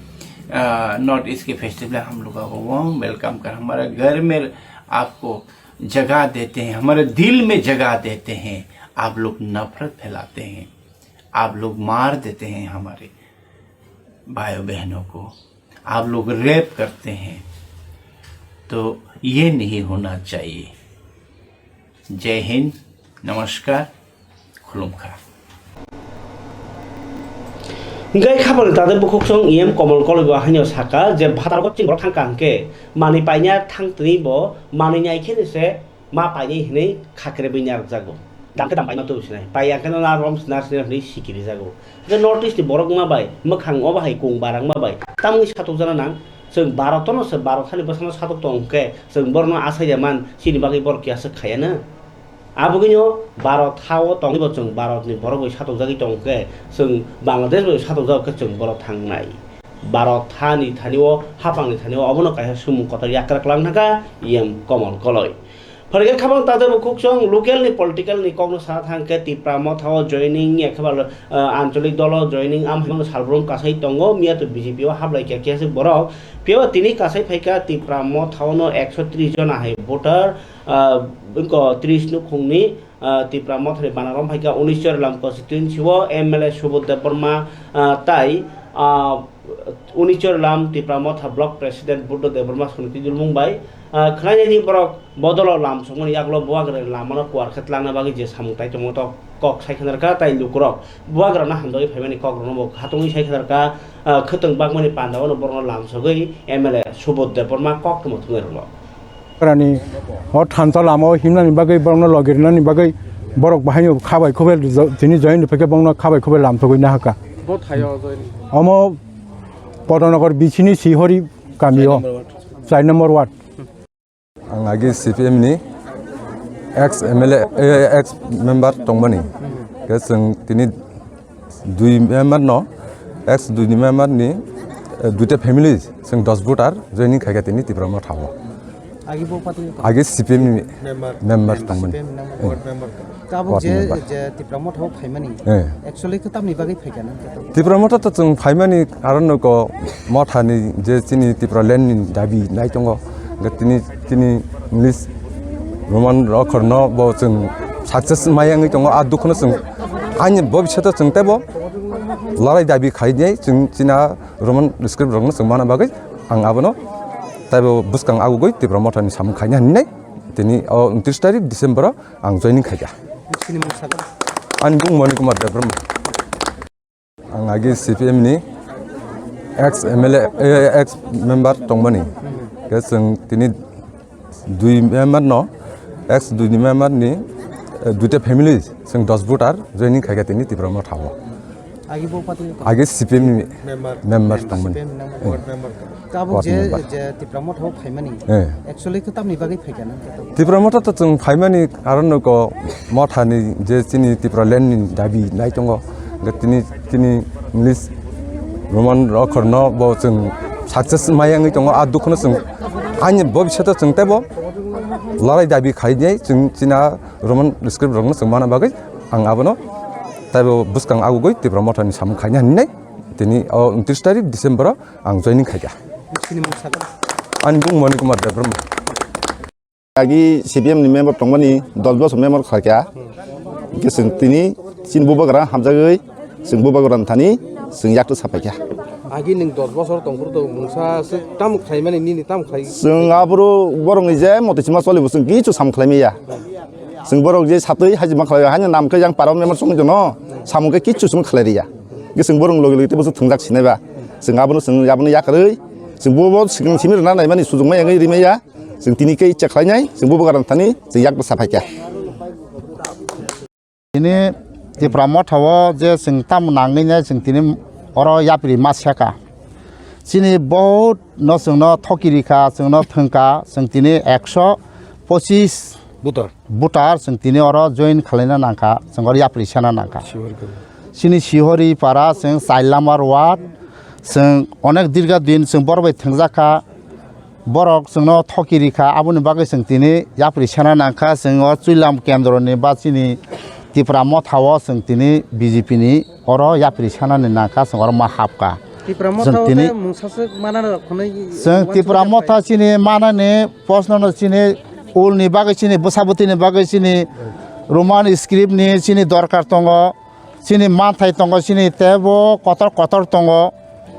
Speaker 7: नॉर्थ ईस्ट के फेस्टिवल हम लोगों को वार्म वेलकम कर हमारे घर में आपको जगह देते हैं, हमारे दिल में जगह देते हैं। आप लोग नफरत फैलाते हैं, आप लोग मार देते हैं हमारे भाई बहनों को, आप लोग रेप करते हैं, तो ये नहीं होना चाहिए। जय हिंद, नमस्कार, खुलुमखा।
Speaker 1: Gai kabar tadi bukuk song iem komol kol gua hanya saka je bhatar ko cingro thang kangke mani painya thang tni bo mani nyai kene se ma paini hne khakre binyar jago dangke dam paina tu sinai paiya kana na rom snar snar ni sikiri jago je north east borok ma bai mokhang o bahai kung barang ma bai tamni satuk jana nang जों भारतनो से भारतनि बसनो सातक तंके जों बरनो आसायमान सिनि बागै बरकिया से खायाना आबुगिनो भारत हाव तंगिबो जों भारतनि बरगै सातक जागै तंके जों बांलादेश बै सातक जागै जों बर थांनाय भारत हानि थानिओ हापांनि थानिओ अबनो काया सुमु कथा याक्रा क्लांनाका इएम कमल कलय फरगे खाबां तादे बुकुकसं लोकेल नि पॉलिटिकल नि कग्न सा थांके तिप्राम थाव जॉइनिंग एखेबार आंचलिक दल जॉइनिंग आमहां सालब्रम कासाय तंगो मिया तो बीजेपी हाबलाय केकेसे बरक पेवा तिनी कासाय फाइका तिप्राम थावनो 130 जन हाय भोटार इनको 30 नु खुंगनि तिप्राम थारे बानारम फाइका 19 चरलाम कन्स्टिट्युएन्सी वो एमएलए सुबोधदेव वर्मा ताई 19 चरलाम तिप्राम था ब्लॉक प्रेसिडेंट बुद्धदेव वर्मा समिति जुलमुंबाय खनायनि बरक बदल लाम समन यागलो बुआग्रे लामनो कुआर खतलांना बागै जे सामुंताय तमत कक साइखनारका ताइ लुकुरक बुआग्राना हामदगै फाइमानि कग्रनो बो हातंनि साइखनारका खतंग बागमानि पान्दावनो बरनो लामसगै एमएलए सुबोधदेव वर्मा कक तमथुंगरलो
Speaker 8: रानी और थानता लामो हिमनानि बागै बरनो लगिरनानि बागै बरक बाहायनो खाबाय खबे दिनि जयन फैके बरनो खाबाय खबे लामसगैना हाका बो थायो जयन अमो पदनगर बिसिनि सिहरि गामियाव 4 नम्बर वार्ड
Speaker 9: आंगे सीपीएम नि एक्स एमएलए एक्स मेम्बर दंमोन के जों दिनै 2 मेम्बर न एक्स 2 मेम्बर नि दुटा फेमिली जों 10 भोटार जयनिं खायगा दिनै तिब्रामा थाव आगे सीपीएम नि मेम्बर दंमोन
Speaker 6: काबो जे तिब्रामा थाव फाइमानि एक्चुअली खतामनि बागै फैगाना
Speaker 9: तिब्रामा त जों फाइमानि कारण को मथानि जे चिनि तिब्रा लेन्ड नि दाबि नाय दङ गतिनि इंग्लिश रोमान रखरनो बो जों सक्सेस मायांगै दङ आ दुखनो जों आनि भबिष्यत जों तेबो लड़ाई दाबि खायनाय जों चिना रोमान स्क्रिप्ट रंनो जों माना बागै आं आबनो ताबो बुसकां आगुगै तिब्रा मथानि साम खायना हननाय दिनै 29 तारिख डिसेम्बर आं जयनिं खायगा आं बुं मनि कुमार देब्रम आं आगे सीपीएम नि एक्स एमएलए एक्स मेम्बर दंमोन के जों दिनै 2 मेम्बर न एक्स 2 मेम्बर नि दुटा फेमिली जों 10 भोटार जयनिं खायगा दिनै तिब्रामा थाव आगे सीपीएम नि मेम्बर दंमोन
Speaker 6: काबो जे तिब्रामा थाव फाइमानि एक्चुअली खतामनि बागै फैगाना
Speaker 9: तिब्रामा त जों फाइमानि कारण को मथानि जे चिनि तिब्रा लेन्ड नि दाबि नाय दङ गतिनि इंग्लिश रोमान रखरनो बो जों सक्सेस मायांगै दङ आ दुखनो जों आनि भबिष्यत जों तेबो larai dabi khainai chung china roman script rong chung mana bagai ang abono taibo buskang agugoi tibra mothani sam khaina hinai tini 29 tarik December ang joining khaiga an bung mani kumar debram
Speaker 10: agi CPM ni member tongmani 10 bos member khaika ke sing tini sin bubagra hamjagai sing bubagra thani sing yaktu sapaika
Speaker 11: agi ning 10 bosor tongfur to mungsa se tam khaimani ni tam khai
Speaker 10: sing abro borong je motisima solibu sing kichu sam khlaimiya sing borong je satui hajima khlaiya hanya nam ke yang param member song jono samke kichu sum khlairia ge sing borong logi logi te bosu thungjak sinaiba sing abro sing yabni yakrei sing bobo sing simir na nai mani sujungma yangai rimeya sing tini ke icha khlainai sing bubagra thani sing yaktu sapaika
Speaker 2: ini di pramotawo je sing tam nangnginya sing tini oro yapri masyaka sini बहुत no sing no thokirika sing no thengka sing tini 125 butar sing tini oro join khalina nangka sing oro yapri sana nangka sini sihori para sing sailamar wat sing onek dirga din sing borbai thengjaka borok sing no thokirika abuni bagai sing tini yapri sana nangka sing o chuilam kendro ni ba sini tipra mothawo sing tini BJP ni oro yapri sana ni nangka sing oro mahapka
Speaker 11: tipra mothawo mungsase mana khonai
Speaker 2: sing tipra motha sini mana ne posno no sini ul ni bagai sini busabuti ni bagai sini roman script ni sini dorkar tongo sini manthai tongo sini tebo kotor tongo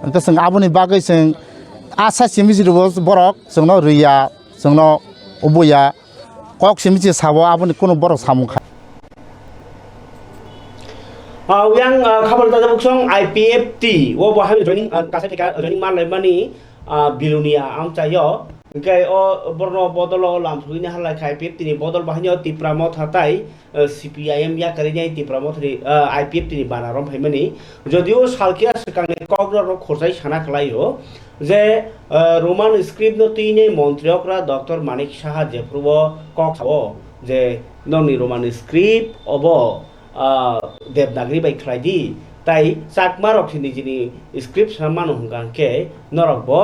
Speaker 2: ente sing abuni bagai sing asa simisi borok sing no riya sing no ubuya kok simisi sabo abuni kono borok samukha
Speaker 1: yang khabar tadi buksong IPFT wo bahami joining kasih tika joining mal lemani bilunia am cayo kai o borno bodolo lam suini halai kai IPFT ni bodol bahanya tipramot hatai CPIM ya karinya tipramot ni IPFT ni banarom haimani jodio salkia sekang kogro khorsai sana khlaio যে Roman script নতিনে মন্ত্রীকরা doctor Manik Saha যে পূর্ব কক যে ননি Roman script অব देवनागरी बाई खलाइदि ताई चाकमा रक्सिनि जिनि स्क्रिप्ट सामान हुंगांके नरकबो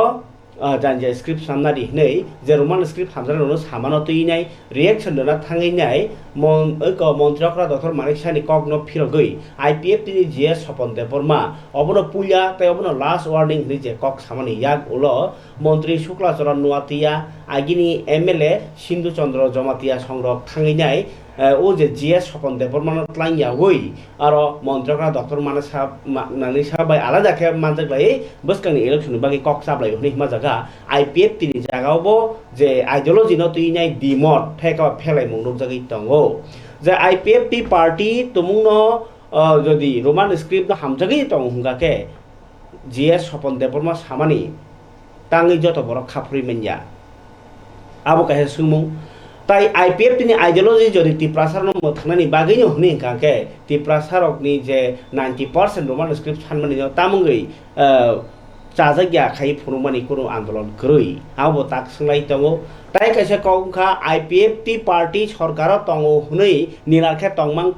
Speaker 1: जानजे स्क्रिप्ट सामनारि नै जे रोमान स्क्रिप्ट हामजानो सामानो तैनाय रिएक्शन दना थाङैनाय मन्त्रीकरा डक्टर मानिक सानि कगनो फिरगै IPFT नि जे सपन देबरमा अबनो पुया ताई अबनो लास्ट वार्निंग नि जे कक सामानि याग उलो मन्त्री शुक्लाचरण नुवातिया आगिनि MLA सिन्धु चन्द्र जमातिया संग्रह थाङैनाय ও যে জিএস স্বপন দেববর্মন ক্লাইয়া ওই আর মন্ত্রকরা ডক্টর মানিক সাহা বাই আলাদা কে মানজাগলাই বসকানি ইলেকশন বাকি কক সাবলাই হনি হিমা জায়গা IPFT ni জায়গাবো যে আইডিওলজি ন তুইনাই ডিমট ঠেকা ফেলাই মুনুক জায়গায় দঙ্গো যে IPFT পার্টি তুমুং যদি রোমান স্ক্রিপ্ট হামজাগই দং হুঙ্গাকে জিএস স্বপন দেববর্মা সামানি তাঙি যত বড় খাফরি মেনয়া আবো কাহে সুমুং তাই IPFT ni ideology যদি টিপ্রাসার ন থানানি বাগैनो হনি কাকে টিপ্রাসারক ni যে 90% রোমান স্ক্রিপ্ট সানমানি তামুঙ্গै চাজাগিয়া খাই ফুরমানি কোনো আন্দোলন গরৈ আবো তাক সংলাই দङो তাই কাছে কংখা IPFT পার্টি সরকার দङो হनै নিরাখে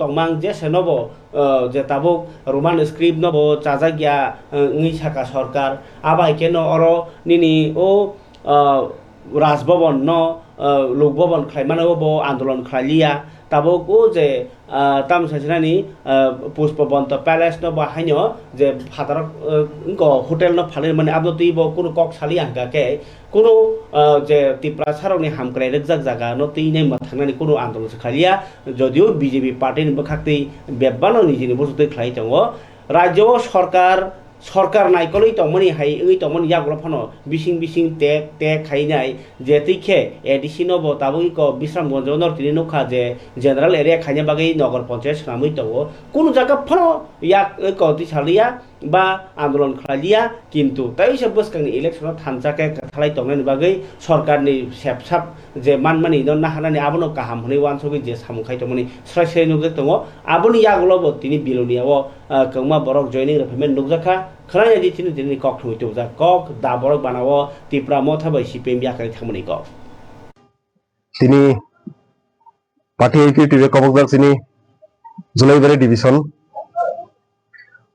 Speaker 1: তংমাং যে সেনব যে তাবুক রোমান স্ক্রিপ্ট নব চাজাগিয়া ङै সাকা সরকার আবাই কেন অর নিনি ও রাজভবন ন লোকভবন খাইমানো বো আন্দোলন খালিয়া তাবকো যে তাম সাজনানি পুষ্পবন্ত প্যালেস ন বাহাইনো যে ফাদারক হোটেল ন ফালে মানে আবদতি বো কোনো কক সালি আঙ্গাকে কোনো যে টিপ্রাসারনি হামক্রাই রেকজাক জায়গা ন তিনে মাথানানি কোনো আন্দোলন খালিয়া যদিও বিজেপি পার্টিনি বখাক্তি বেবানো নিজেনি বসুতে খাই দङ রাজ্য সরকার নাইকলই তমনি হাই ওই তমনি ইয়াগুলো ফনো বিসিং টেক খাইনাই যে তিখে এডিসিনব তাবুই ক বিশ্রামগঞ্জ নরতিনি নখা যে জেনারেল এরিয়া খাইনা বাগै নগর পঞ্চায়েত সামই দङ কোন জায়গা ফনো ইয়াক কতি সালিয়া বা আন্দোলন খালিয়া কিন্তু তাই সব বসকানি ইলেকশন থানজাকে খালাই দংনানি বাগै সরকারনি সেপসাপ যে মানমানি ন হানানি আবনো কাহাম হनै वानसगै যে सामुखाय तमनि स्राय नुगजक दङ आबनि यागुलबो तिनि बिलुनियाव कौमा बरक जयनिं रेफरमेन्ट नुगजाखा खराय दिथिनि दिनि कक थुइ तुजा कक दा बरक बानाव तिप्रा मथाबै CPM याकारि थामनि कक
Speaker 12: তিনি পার্টি এক্সিকিউটিভ কবকদার সিনি জুলাইবারি ডিভিশন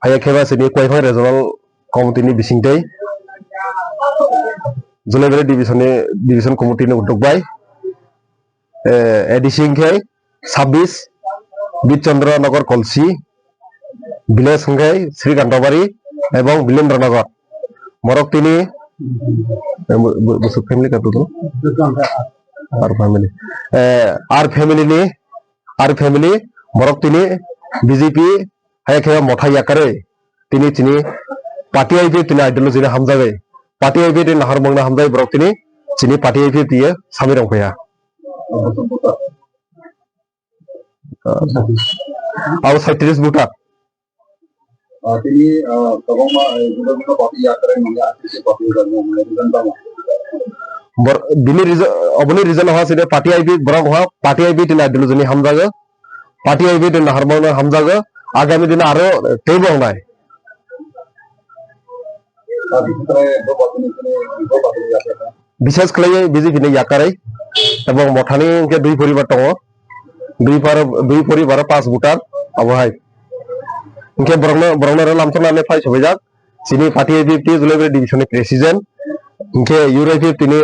Speaker 12: আয়া খেবা সিনি কয়ফাই রিজনাল কমিটিনি বিসিংটাই জুলাইবারি ডিভিশন কমিটিনি উদ্যোগ বাই এডিসি সংখ্যায় 26 বীরচন্দ্রনগর কলসি, ভিলেজ সংখ্যায় শ্রীকান্তবাড়ি এবং বীরেন্দ্রনগর। বরক তিনি ফ্যামিলি আর ফ্যামিলি বরক তিনি বিজেপি হায়াখেবা মথাই আকারে তিনি পার্টি আইপি তিনি আইডিওলজি হামজাগে পার্টি আইপি তিনি নাহার মংনা হামজাগে বরক তিনি পার্টি আইপি দিয়ে সামি রংফায়া আর 37 ভোটার তিনি অবনি রিজন হওয়া ছিল পার্টি আইপি বরং হওয়া পার্টি আইপি তিনি আইডিওলজি হামজাগে পার্টি আইপি তিনি নাহার মংনা হামজাগে আগামী দিনে আরো তেইবং নাই বিশেষ করে বিজেপি ইয়াকারাই এবং মথানি দুই পরিবার দङ দুই পরিবার 5 ভোটার আবহাই ইনকে বরংনার লামথনানে ফাই সবাইজাক চিনি পার্টি আইপি জুলাইবাড়ি ডিভিশনের প্রেসিডেন্ট ইনকে ইউরাইপি তিনি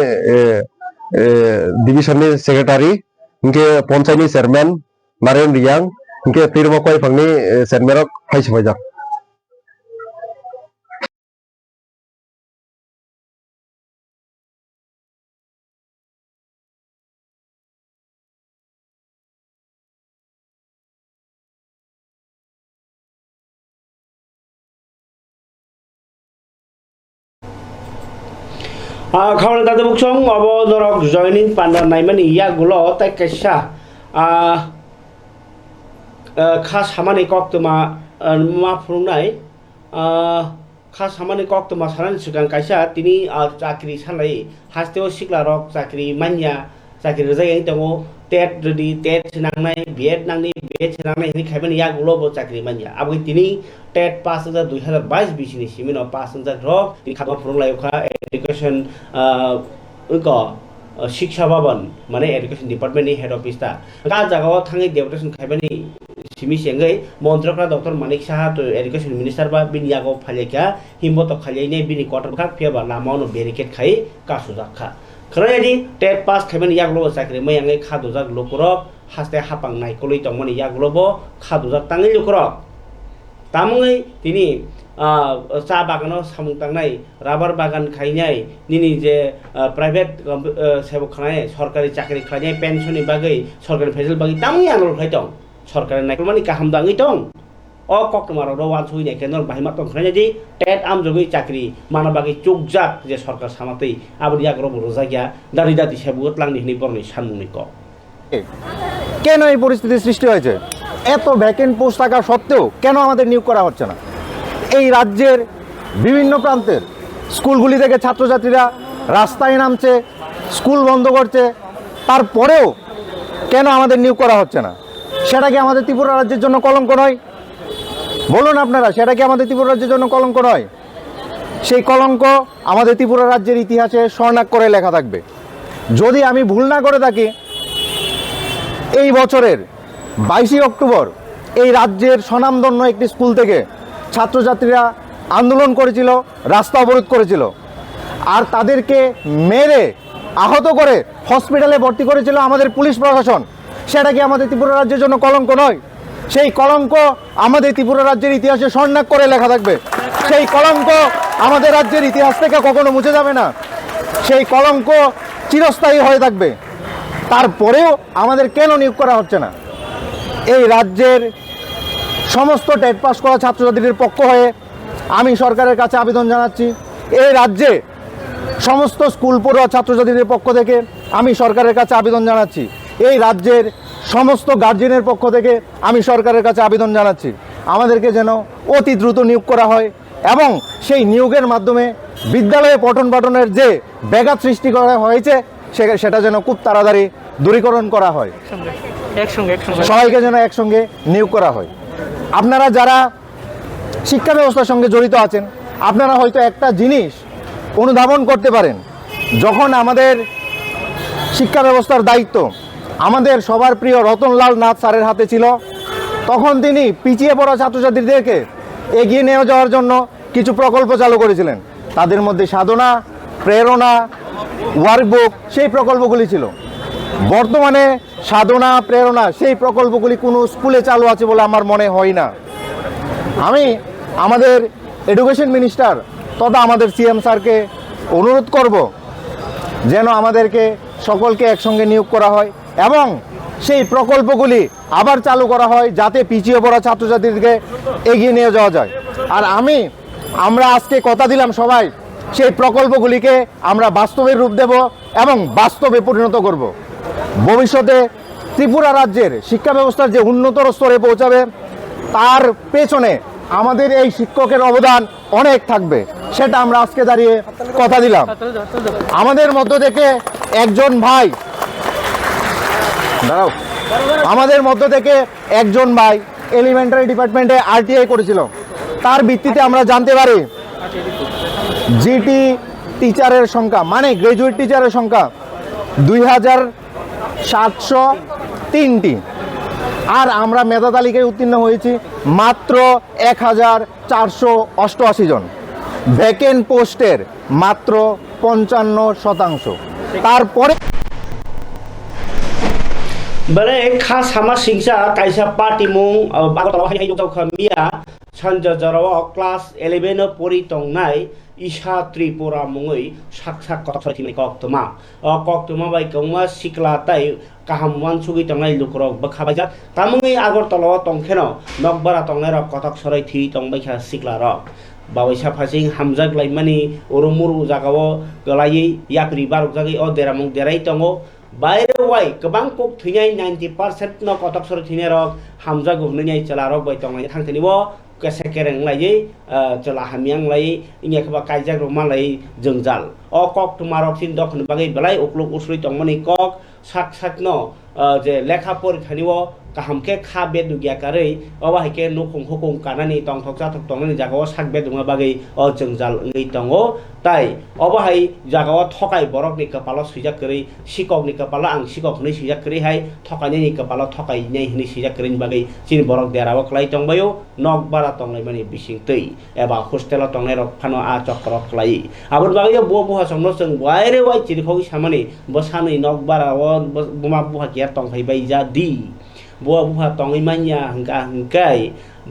Speaker 12: ডিভিশনের সেক্রেটারি ইনকে পঞ্চায়েতনি চেয়ারম্যান নারায়ণ রিয়াং ইনকে তিরমা কয়ফাংনি চেয়ারম্যানক ফাই সবাইজাক
Speaker 1: খাওয়ান তাতে বুকসং অব নরক জয়নিং পান্ডার নাইমানি ইয়াগুলো তাই কাইসা খাস হামানি কক্তমা মা ফুরুंनाय খাস হামানি কক্তমা সানাनि सिगां कायसा তিনি চাকরি সালাই হাস্তেও সিকলা রক চাকরি মানিয়া চাকরি রজাयै दङ टेट যদি टेट সিনাंनाय বিএড নাंनि বিএড সিনাंनाय नि खायबानि यागुलोबो चाकरि मानिया आबो तिनी टेट पास 2022 बिसिनि सिमिनो पास रक ति खाबा फुरुंलायखा एजुकेशन शिक्षा भवन माने एजुकेशन डिपार्टमेंट हेड ऑफिस ता का जगह थांगे डेपुटेशन खायबानि सिमी सेंगै मन्त्रफ्रा डॉक्टर मानिक साहा तो एजुकेशन मिनिस्टर बा बिनियागो फालेका हिम्बत खालायने बिनि क्वार्टर खा फेबा लामावनो बेरिकेड खाय कासुजाखा खरायदि टेट पास खायबानि यागलो चाकरि मयांगै खादुजाक लोकरक हास्ते हापांनाय कलै दंमोन यागलोबो खादुजाक ताङै लोकरक तामुङै तिनी चा बागानाव सामुं तांनाय राबार बागान खायनाय निनि जे प्राइवेट सेबक खानाय सरकारि चाकरि खायनाय पेन्सननि बागै सरकारि फेसिलिटि बागै तामुङै आन्दोलन खाय दं सरकारि नायखलमानि गाहाम दाङै दं अ कक्टमाराव वान सहिनाय केन्द्र बाहिमा दं खानायदि टेट आमजोगै चाकरि माना बागै चुकजाक जे सरकार सामातै आबो याग्रब रजागिया दारि दाति सेबुत लांनि हनि बरनि सानमुनि क
Speaker 13: কেন এই পরিস্থিতির সৃষ্টি হয়েছে এত ভ্যাকেন্ট পোস্ট থাকা সত্ত্বেও কেন আমাদের নিয়োগ করা হচ্ছে না এই রাজ্যের বিভিন্ন প্রান্তের স্কুলগুলি থেকে ছাত্রছাত্রীরা রাস্তায় নামছে স্কুল বন্ধ করছে তারপরেও কেন আমাদের নিয়োগ করা হচ্ছে না সেটা কি আমাদের ত্রিপুরা রাজ্যের জন্য কলঙ্ক নয় বলুন আপনারা সেটা কি আমাদের ত্রিপুরা রাজ্যের জন্য কলঙ্ক নয় সেই কলঙ্ক আমাদের ত্রিপুরা রাজ্যের ইতিহাসে স্বর্ণাক্ষরে লেখা থাকবে যদি আমি ভুল না করে থাকি এই বছরের 22 অক্টোবর এই রাজ্যের স্বনামধন্য একটি স্কুল থেকে ছাত্রছাত্রীরা আন্দোলন করেছিল রাস্তা অবরোধ করেছিল আর তাদেরকে মেরে আহত করে হসপিটালে ভর্তি করেছিল আমাদের পুলিশ প্রশাসন সেটা কি আমাদের ত্রিপুরা রাজ্যের জন্য কলঙ্ক নয় সেই কলঙ্ক আমাদের ত্রিপুরা রাজ্যের ইতিহাসে স্বর্ণাক্ষরে লেখা থাকবে সেই কলঙ্ক আমাদের রাজ্যের ইতিহাস থেকে কখনো মুছে যাবে না সেই কলঙ্ক চিরস্থায়ী হয়ে থাকবে তারপরেও আমাদের কেন নিয়োগ করা হচ্ছে না এই রাজ্যের সমস্ত টেট পাস করা ছাত্রছাত্রীদের পক্ষ হয়ে আমি সরকারের কাছে আবেদন জানাচ্ছি এই রাজ্যে সমস্ত স্কুল পড়ুয়া ছাত্রছাত্রীদের পক্ষ থেকে আমি সরকারের কাছে আবেদন জানাচ্ছি এই রাজ্যের সমস্ত গার্জিয়ানের পক্ষ থেকে আমি সরকারের কাছে আবেদন জানাচ্ছি আমাদেরকে যেন অতি দ্রুত নিয়োগ করা হয় এবং সেই নিয়োগের মাধ্যমে বিদ্যালয়ে পঠন পাঠনের যে ব্যাঘাত সৃষ্টি করা হয়েছে সেটা যেন খুব তাড়াতাড়ি দূরীকরণ করা হয় সবাইকে যেন একসঙ্গে নিয়োগ করা হয় আপনারা যারা শিক্ষা ব্যবস্থার সঙ্গে জড়িত আছেন আপনারা হয়তো একটা জিনিস অনুধাবন করতে পারেন যখন আমাদের শিক্ষা ব্যবস্থার দায়িত্ব আমাদের সবার প্রিয় রতনলাল নাথ স্যারের হাতে ছিল তখন তিনি পিছিয়ে পড়া ছাত্রছাত্রীদেরকে এগিয়ে নিয়ে যাওয়ার জন্য কিছু প্রকল্প চালু করেছিলেন তাদের মধ্যে সাধনা প্রেরণা ওয়ার্কবুক সেই প্রকল্পগুলি ছিল বর্তমানে সাধনা প্রেরণা সেই প্রকল্পগুলি কোনো স্কুলে চালু আছে বলে আমার মনে হয় না। আমি আমাদের এডুকেশন মিনিস্টার তথা আমাদের সিএম স্যারকে অনুরোধ করব যেন আমাদেরকে সকলকে একসঙ্গে নিয়োগ করা হয় এবং সেই প্রকল্পগুলি আবার চালু করা হয়, যাতে পিছিয়ে পড়া ছাত্রছাত্রীদেরকে এগিয়ে নিয়ে যাওয়া যায়। আর আমরা আজকে কথা দিলাম সবাই, সেই প্রকল্পগুলিকে আমরা বাস্তবের রূপ দেব এবং বাস্তবে পরিণত করব। ভবিষ্যতে ত্রিপুরা রাজ্যের শিক্ষা ব্যবস্থার যে উন্নতর স্তরে পৌঁছাবে, তার পেছনে আমাদের এই শিক্ষকের অবদান অনেক থাকবে, সেটা আমরা আজকে দাঁড়িয়ে কথা দিলাম। আমাদের মধ্য থেকে একজন ভাই এলিমেন্টারি ডিপার্টমেন্টে RTI করেছিল। তার ভিত্তিতে আমরা জানতে পারি জিটি টিচারের সংখ্যা মানে গ্রাজুয়েট টিচারের সংখ্যা 2703টি, আর আমরা মেধা তালিকায় উত্তীর্ণ হয়েছি মাত্র 1488 জন। ভ্যাকেন্ট পোস্টের মাত্র 55%। তারপরে
Speaker 1: bale kha sama singsa kaisa party mung agotala hai jok khamia sanja jarawa class 11 pori tongnai isha tripura mungoi saksak kotak sori thini koktoma bai kongma sikla tai kaham wan sugi tongnai lukrok bakhabaja tamungi agortala tongkheno nokbara tongnai rok kotak sori thi tongbai kha sikla rok bawaisa phasing hamjak laimani urumuru jagao galai yapri barok jagi o deramung derai tongo বাইরে Y গোবাং cook থিনাই 90% ন কতক সর থিনে rock Hamza গুহনাই চলা rock by তংলাই থাংথিনিব কেসে কেরেং লাই চলা হামিয়াং লাই ইংয়া খবা কাইজাক রমা লাই জংজাল অ cock তুমারক scene দখন বাগै বলাই উকলুক উসরি তংমনি cock সাক সাক ন যে লেখা পরীক্ষানিব কাহামকে খা বেদ দুগিয়া কাरै অবাহিকে নুখং হুকুম কানানি তং থকজা থক তংনি জাগাও সাক বেদ দুমা বাগै অ জংজাল ngei tongo tai obahai jagao thokai borok ni kapalo sijak kri sikok ni kapalo ang sikok ni sijak kri hai thokai ni kapalo thokai nei ni sijak kri bagai chin borok derawo klai tongbayo nok bara tonglai mani bising tei eba hostel tonglai rok phano a chokro klai abur bagai bo buha somno seng waire wai chiri khogi samani bosanai nok bara o buma buha kiar tongphai bai ja di buha tongai manya hangkai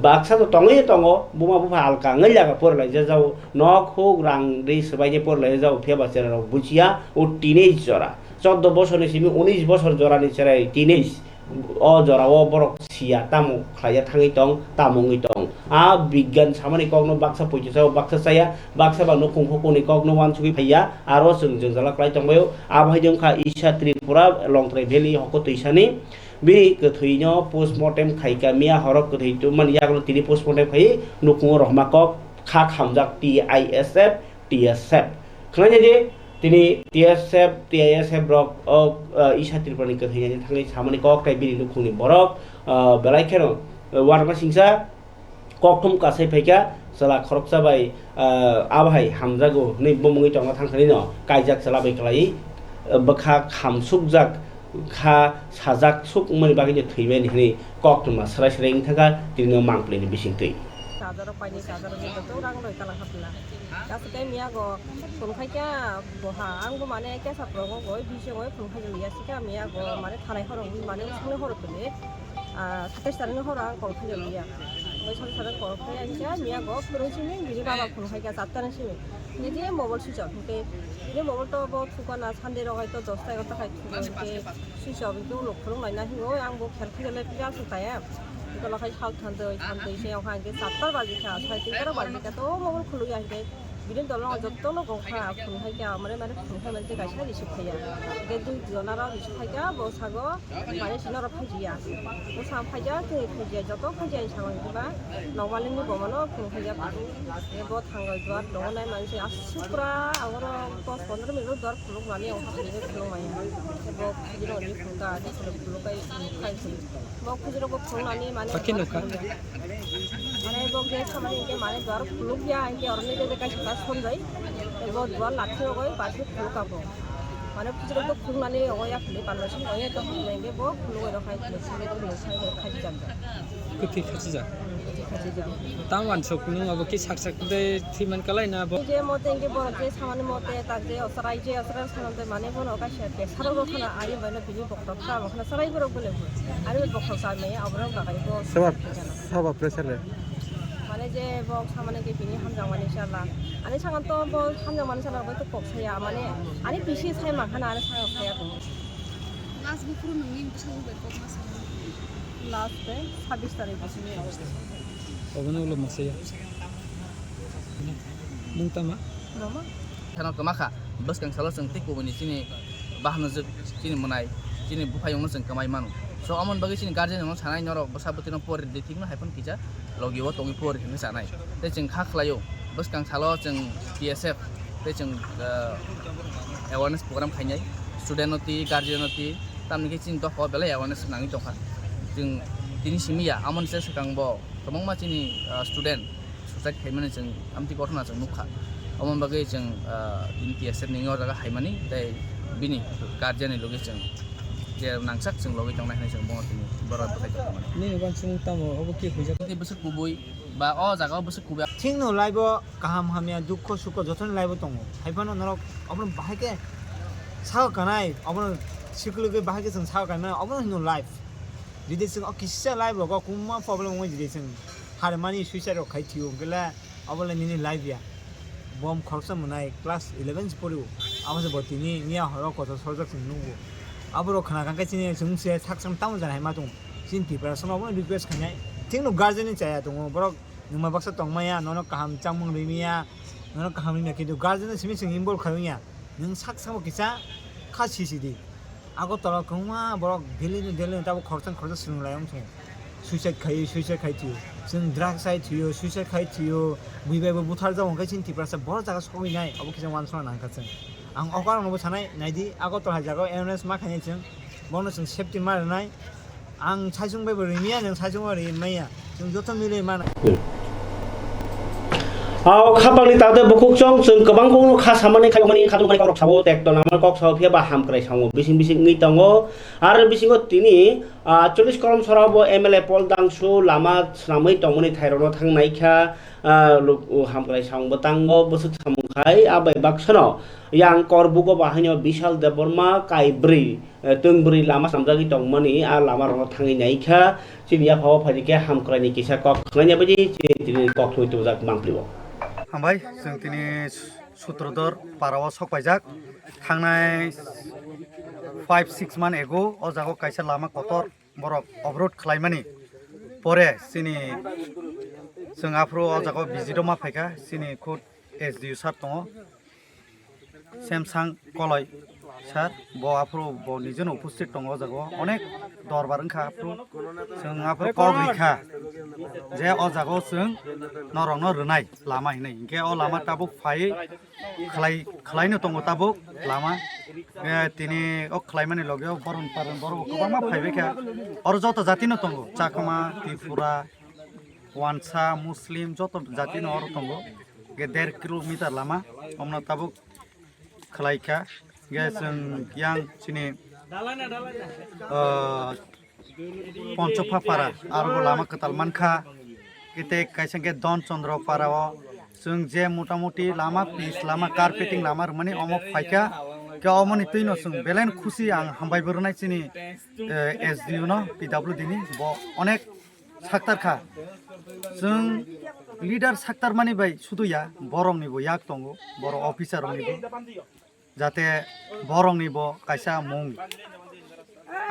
Speaker 1: baksa to tongai tongo buma buha alka ngai laga porlai jao nok hok rang dei sabai je porlai jao pheba chera rok buchia o teenage jora 14 বছর ni simi 19 বছর jora ni cherai teenage o jora o borok sia tamu khlaya thangai tong tamungi tong a bigyan samani kokno baksa poichisa baksa saya baksa ba nokung hokoni kokno wan sugi phaya aro jeng jala klai tongbayo abhai jong kha isha tripura longtrai valley hoko tuisani biri kethino postmortem khaika mia horok kethito man yaglo tini postmortem khai nukung rohma kok kha khamjak TSF khlanya je tini TSF rok isha tripura ni kethino thangai samani kok tai biri nukung ni borok belai kheno warma singsa kokthum kasai phaika sala khoroksa bai abhai hamjago nei bomungi tonga thangkhani no kaijak sala bai klai bakha khamsukjak kha sajak suk mani bagi je theibai ni hni koktuma sarai sarai thaka tino mangple ni bising tei
Speaker 14: Sadar pani sadar gitu tuh orang loh kalah kapla. Tapi kayak mia go, pungkai kya boha, anggo mana kya saprogo go, bisa go pungkai liya sih kya mia go, mana thanai orang, mana usung orang tuh nih, sekarang sekarang orang pungkai liya, gue sekarang pungkai aja mia go, perlu sih nih, jadi bawa pungkai kya satan sih nih, jadi mobile sih jauh, jadi mobile tuh buat suka nas handai rogai tuh dosta itu kayak sih jauh itu loh, perlu lain aja go, anggo kerja lebih jauh supaya kalau kayak hal tandai sih yang hanya satar bagi kah, saya tinggal bagi kah tuh mau keluar yang kayak bilin tolong aja tolong kau kah, pun kayak mana pun kayak macam kayak di situ ya, kayak tu jualan orang di situ kayak bos aku, mana sih orang kerja, bos sam kerja tu kerja jatuh kerja yang sama juga, normalnya ni bagaimana pun kerja baru, ya buat tanggal jual, dong naik macam asupra, orang pos 15 minit jual pulang mana yang orang kerja pulang mana, ya buat kerja orang ni pulang ada pulang kayak sih, buat kerja orang pulang mana mana mana ibu guys sama ini mana jual pulang ya, ini orang ni dia dekat sekolah pun baik, ibu jual latte orang baik pulang kapo, माने फुजिरखौ खुंनानै अया फुलि बानलुसिन अया the खुंनायबे ब खुलुगै रखाय खुलुसिन खुलुसाय खाजि जांगा
Speaker 4: कति खाथि जा ताम वानसक नों अब के साकसाक दे थिमन कलाय ना ब
Speaker 14: जे मते के बर जे सामान्य मते ताक जे असराय जे असराय सानदे माने बनो कासे के सारो रखना आरि बायनो बिनि बक्तफ्रा मखना सराय बरक बोले आरो बक्तफ्रा सामे आब्राव गागायबो
Speaker 8: साबा प्रेसार
Speaker 14: माने जे बक सामान्य के बिनि हामजां माने साला आनि सांगन तो ब हामजां माने साला बय तो पक्साया माने आनि बिसि साय माखाना आरो सांग साया दं लास्ट बुखुर नोंनि बैसागु बेखौ मास लास्ट बे 26 तारिख बसिनि
Speaker 4: अबनो उलो मसेया मुंतामा
Speaker 14: मामा
Speaker 15: थाना कमाखा बस कं सालो जों टिको बनि सिनि बाहनो जों सिनि मनाय सिनि बुफायनो जों कमाय मानु सो अमन बगै सिनि गार्जियन न सानाय नर बसाबतिनो पर देथिनो हायफन किजा लगियो तंगि पर हिनो सानाय ते जों खा खलायो बस कं सालो जों पीएसएफ ते जों अवेयरनेस प्रोग्राम खायनाय स्टुडेन्टनति गार्जियनति तामनि सिनि तो बेला अवेयरनेस नाङि दखा जों दिनि सिमिया आमन से सकांब गोबां मानसिनि स्टुडेन्ट सुसाइड खायमाने जों आमथि गथना जों नुखा अमन बागै जों दिनि पीएसएफ निङाव जागा हायमानि ताय बिनि गार्जियननि लगे जों जे नांसाक जों लगे थांनाय होननाय जों बङतिनि बरा बखाय माने
Speaker 4: नि बांसिन तामो अब के होजा
Speaker 15: ते बोसोर कुबुय बा अ जागा बोसोर कुबा
Speaker 6: थिं नो लाइबो गाहाम हामिया दुख सुख जथन लाइबो दङ हायफानो नरक अबन बाहायके साव कानाय अबन सिकुलगे बाहायके जों साव कानाय अबन हिनो लाइफ जुदि जों किसा लाइफ लगा कुमा प्रब्लेम होय जुदि जों हारमानि सुइसाइड खायथियो गेला अबन निनि लाइफ या बम खरसा मुनाय क्लास 11 पढियो आमासे बतिनि निया हरो कत सरजक नुगो आबरो खाना कांके सिनि जोंसे साकसम ताम जानाय मा दं सिनति पारसन अबन रिक्वेस्ट खानाय थिंनो गार्जियन चाया दङ बरक नुमा बक्सा तंमाया ननो काहाम चामung रिमिया ननो काहाम रिमिया किन्तु गार्जियन सिमि जों इनभल्व खायया नों साकसम किसा खासिसिदि आगो तल कौमा बरक दिल्ली ताबो खरसन सुनलायम सं सुइसाइड खायथियो जों ड्राग्स खायथियो सुइसाइड खायथियो बुइबायबो बुथार जावन खाय सिनति पारसा बर जागा समिनाय अब किसा वानसना नांखासं आं अकारणबो सानाय नायदि आगो तल जागा एवेनेस मा खायनाय जों बनो जों सेफ्टि मारनाय आं साइसुंबायबो रिमिया नों साइसुंबा रिमाया जों जथ मिले माना
Speaker 1: खाबांनि तादे बुकुकजों जों गोबांखौनो खासामानि खायमानि खादुमानि करक साबो टेक्ट नामा कक साबो फिया बा हामक्राय सामो बिसिं बिसिं ngै दङ आरो बिसिङो तिनि 40 कलम सराबो एमएलए पल दांसु लामा स्रामै दंमोनि थायरनो थांनायखा हामक्राय सामबो तांगो बसु सामखाय आबाय बाक्सनो यां करबुगो बाहायनो बिशाल देबर्मा काइब्रि तंब्रि लामा सामजागि दंमोनि आ लामा रनो थांनायखा सिनिया फाव फादिके हामक्रायनि किसा कक खानायनि बायदि तिनि कक थुइतु जाक मांप्लिबो
Speaker 13: हामबाय जों दिनै सुत्रधर पाराव सकबायजाक थांनाय 5-6 मान एगो अ जागो कायसा लामा कतर बरक अवरोध खालायमानि परे सिनि जों आफ्रो अ जागो बिजिरो मा फायखा सिनि खुद एसडिउ सार दङ सेमसां कलय सार ब आफ्रो ब निजन उपस्थित दङ जागो अनेक दरबार ओंखा आफ्रो जों आफ्रो कगरिखा जे अ जागो जों नरंनो रनाय लामा हिनाय इनके अ लामा ताबुक फाय खलायनो दङ ताबुक लामा तिनि अ खलायमानि लगे बरन पारन बर गोबां फायबायखा अर जत जातिनो दङ चाकमा त्रिपुरा वानसा मुस्लिम जत जातिनो अर दङ गे 1.5 किलोमिटार लामा अमना ताबुक खलायखा गे जों यां सिनि पञ्चफापारा आरो लामा कताल मानखा किते कायसेंगे दन चंद्र पाराव जों जे मोटामुटी लामा पिस लामा कारपेटिं लामा माने अमो फायका के अमनि तैनो जों बेलेन खुशी आं हामबाय बरनाय सिनि एसडिउ न पीडब्ल्यूडी नि ब अनेक साक्तारखा जों लिडार साक्तार मानि बाय सुदुया बरंनिबो याक दंगो बर अफिसारनिबो जाते बरंनिबो कायसा मुं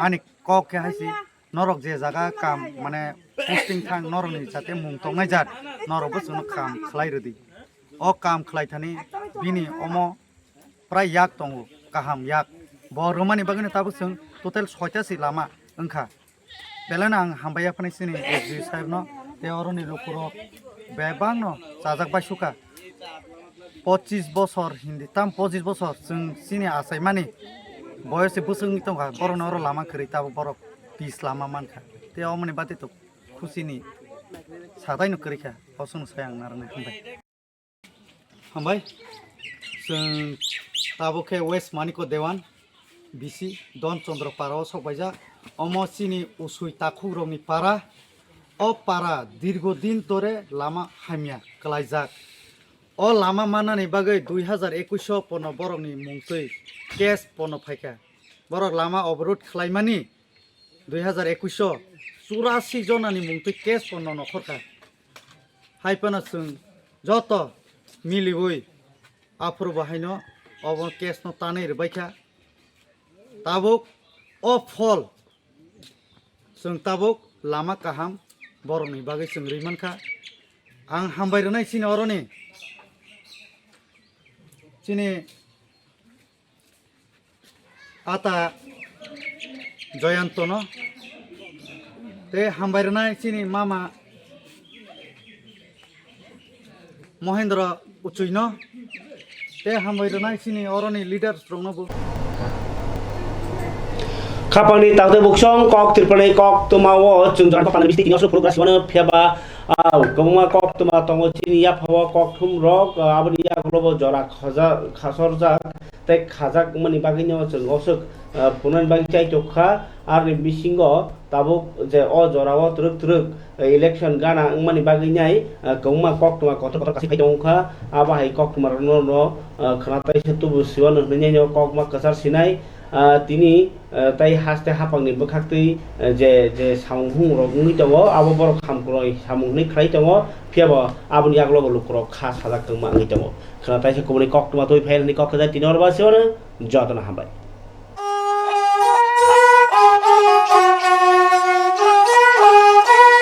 Speaker 13: आनि कक के हायसि नरक जे जागा काम माने पोस्टिं थां नरनि जाते मुं तंनाय जात नरबो जों काम खलायरदि अ काम खलायथानि बिनि अमो प्राय याक दंगो गाहाम याक बरमानि बागैनो ताबो जों टोटल 6 लामा ओंखा बेलान आं हामबाया फनायसिनि एसडि साहेब न ते अरनि लुकुरो बेबां न जाजाक बायसुका 25 बছর हिन्दी ताम 25 बছर जों सिनि आसाय मानि बयसे बोसोंनि तंगा बरनर लामा खरै ताबो बरक 20 लामा मानखा ते अमनि बाते तो खुसिनि सादायनो करिखा असुन सायां नारने हामबाय जों ताबो के वेस्ट मानिको देवान
Speaker 6: বিসি দনচন্দ্র পাড়াও সবাইজা অম চিনি উসুই তাকুরংনি পাড়া অ পাড়া দীর্ঘদিন ধরে লামা হামিয়া কলাইজাক অ লামা মানানি বাগৈ 2021 পন বরংনি মুংতৈ কেস পন ফাইকা বরক লামা অবরোধ খালাইমানি 2021 84 জনানি मुंतै केस पन्न नखरका हाइपना जों जत मिलिबोय आफुर बाहायनो अब केस न तानै रबायखा ताबुक अ फल जों ताबुक लामा काहाम बरंनि बागै जों रैमानखा आं हामबायरनाय सिनि अरनि सिनि आता जयन्तनो ते हामबायरनाय सिनि मामा महेन्द्र उचुइनो ते हामबायरनाय सिनि अरनि लिडार स्ट्रंगनबो
Speaker 1: खापांनि तावदे बुकसं कक तिरपने कक तुमावो जों जरा पानि बिस्ति तिनसो प्रोग्रासिवानो फेबा गमा कक तुमा तंगो चिनिया फव कक थुम रक आबनिया ग्लोबो जरा खजा खासरजा ते खाजाक मनि बागिनो जों गसक पुनन बागि चाइ चखा आरो बिसिंगो ताबुक जे अ जरावो तुरुक तुरुक इलेक्शन गाना मनि बागिनाय गमा कक तुमा कत कत कासि फाइदंखा आबाहाय कक तुमा न खनाताय सेतु बुसिवानो नैनो कक मा कसार सिनाय তিনি তাই হাসতে হাপাंनि बखाक्तै जे जे सामुं रगुनि दङ आबो बर खामख्रय सामुंनि खाइ दङ फेबो आबनि आगलग लुकर खा साजाक दङ आंनि दङ खनाताय से कोबनि कक तुमा तय फाइलनि कक जा 3 बासिवानो जतन हाबाय।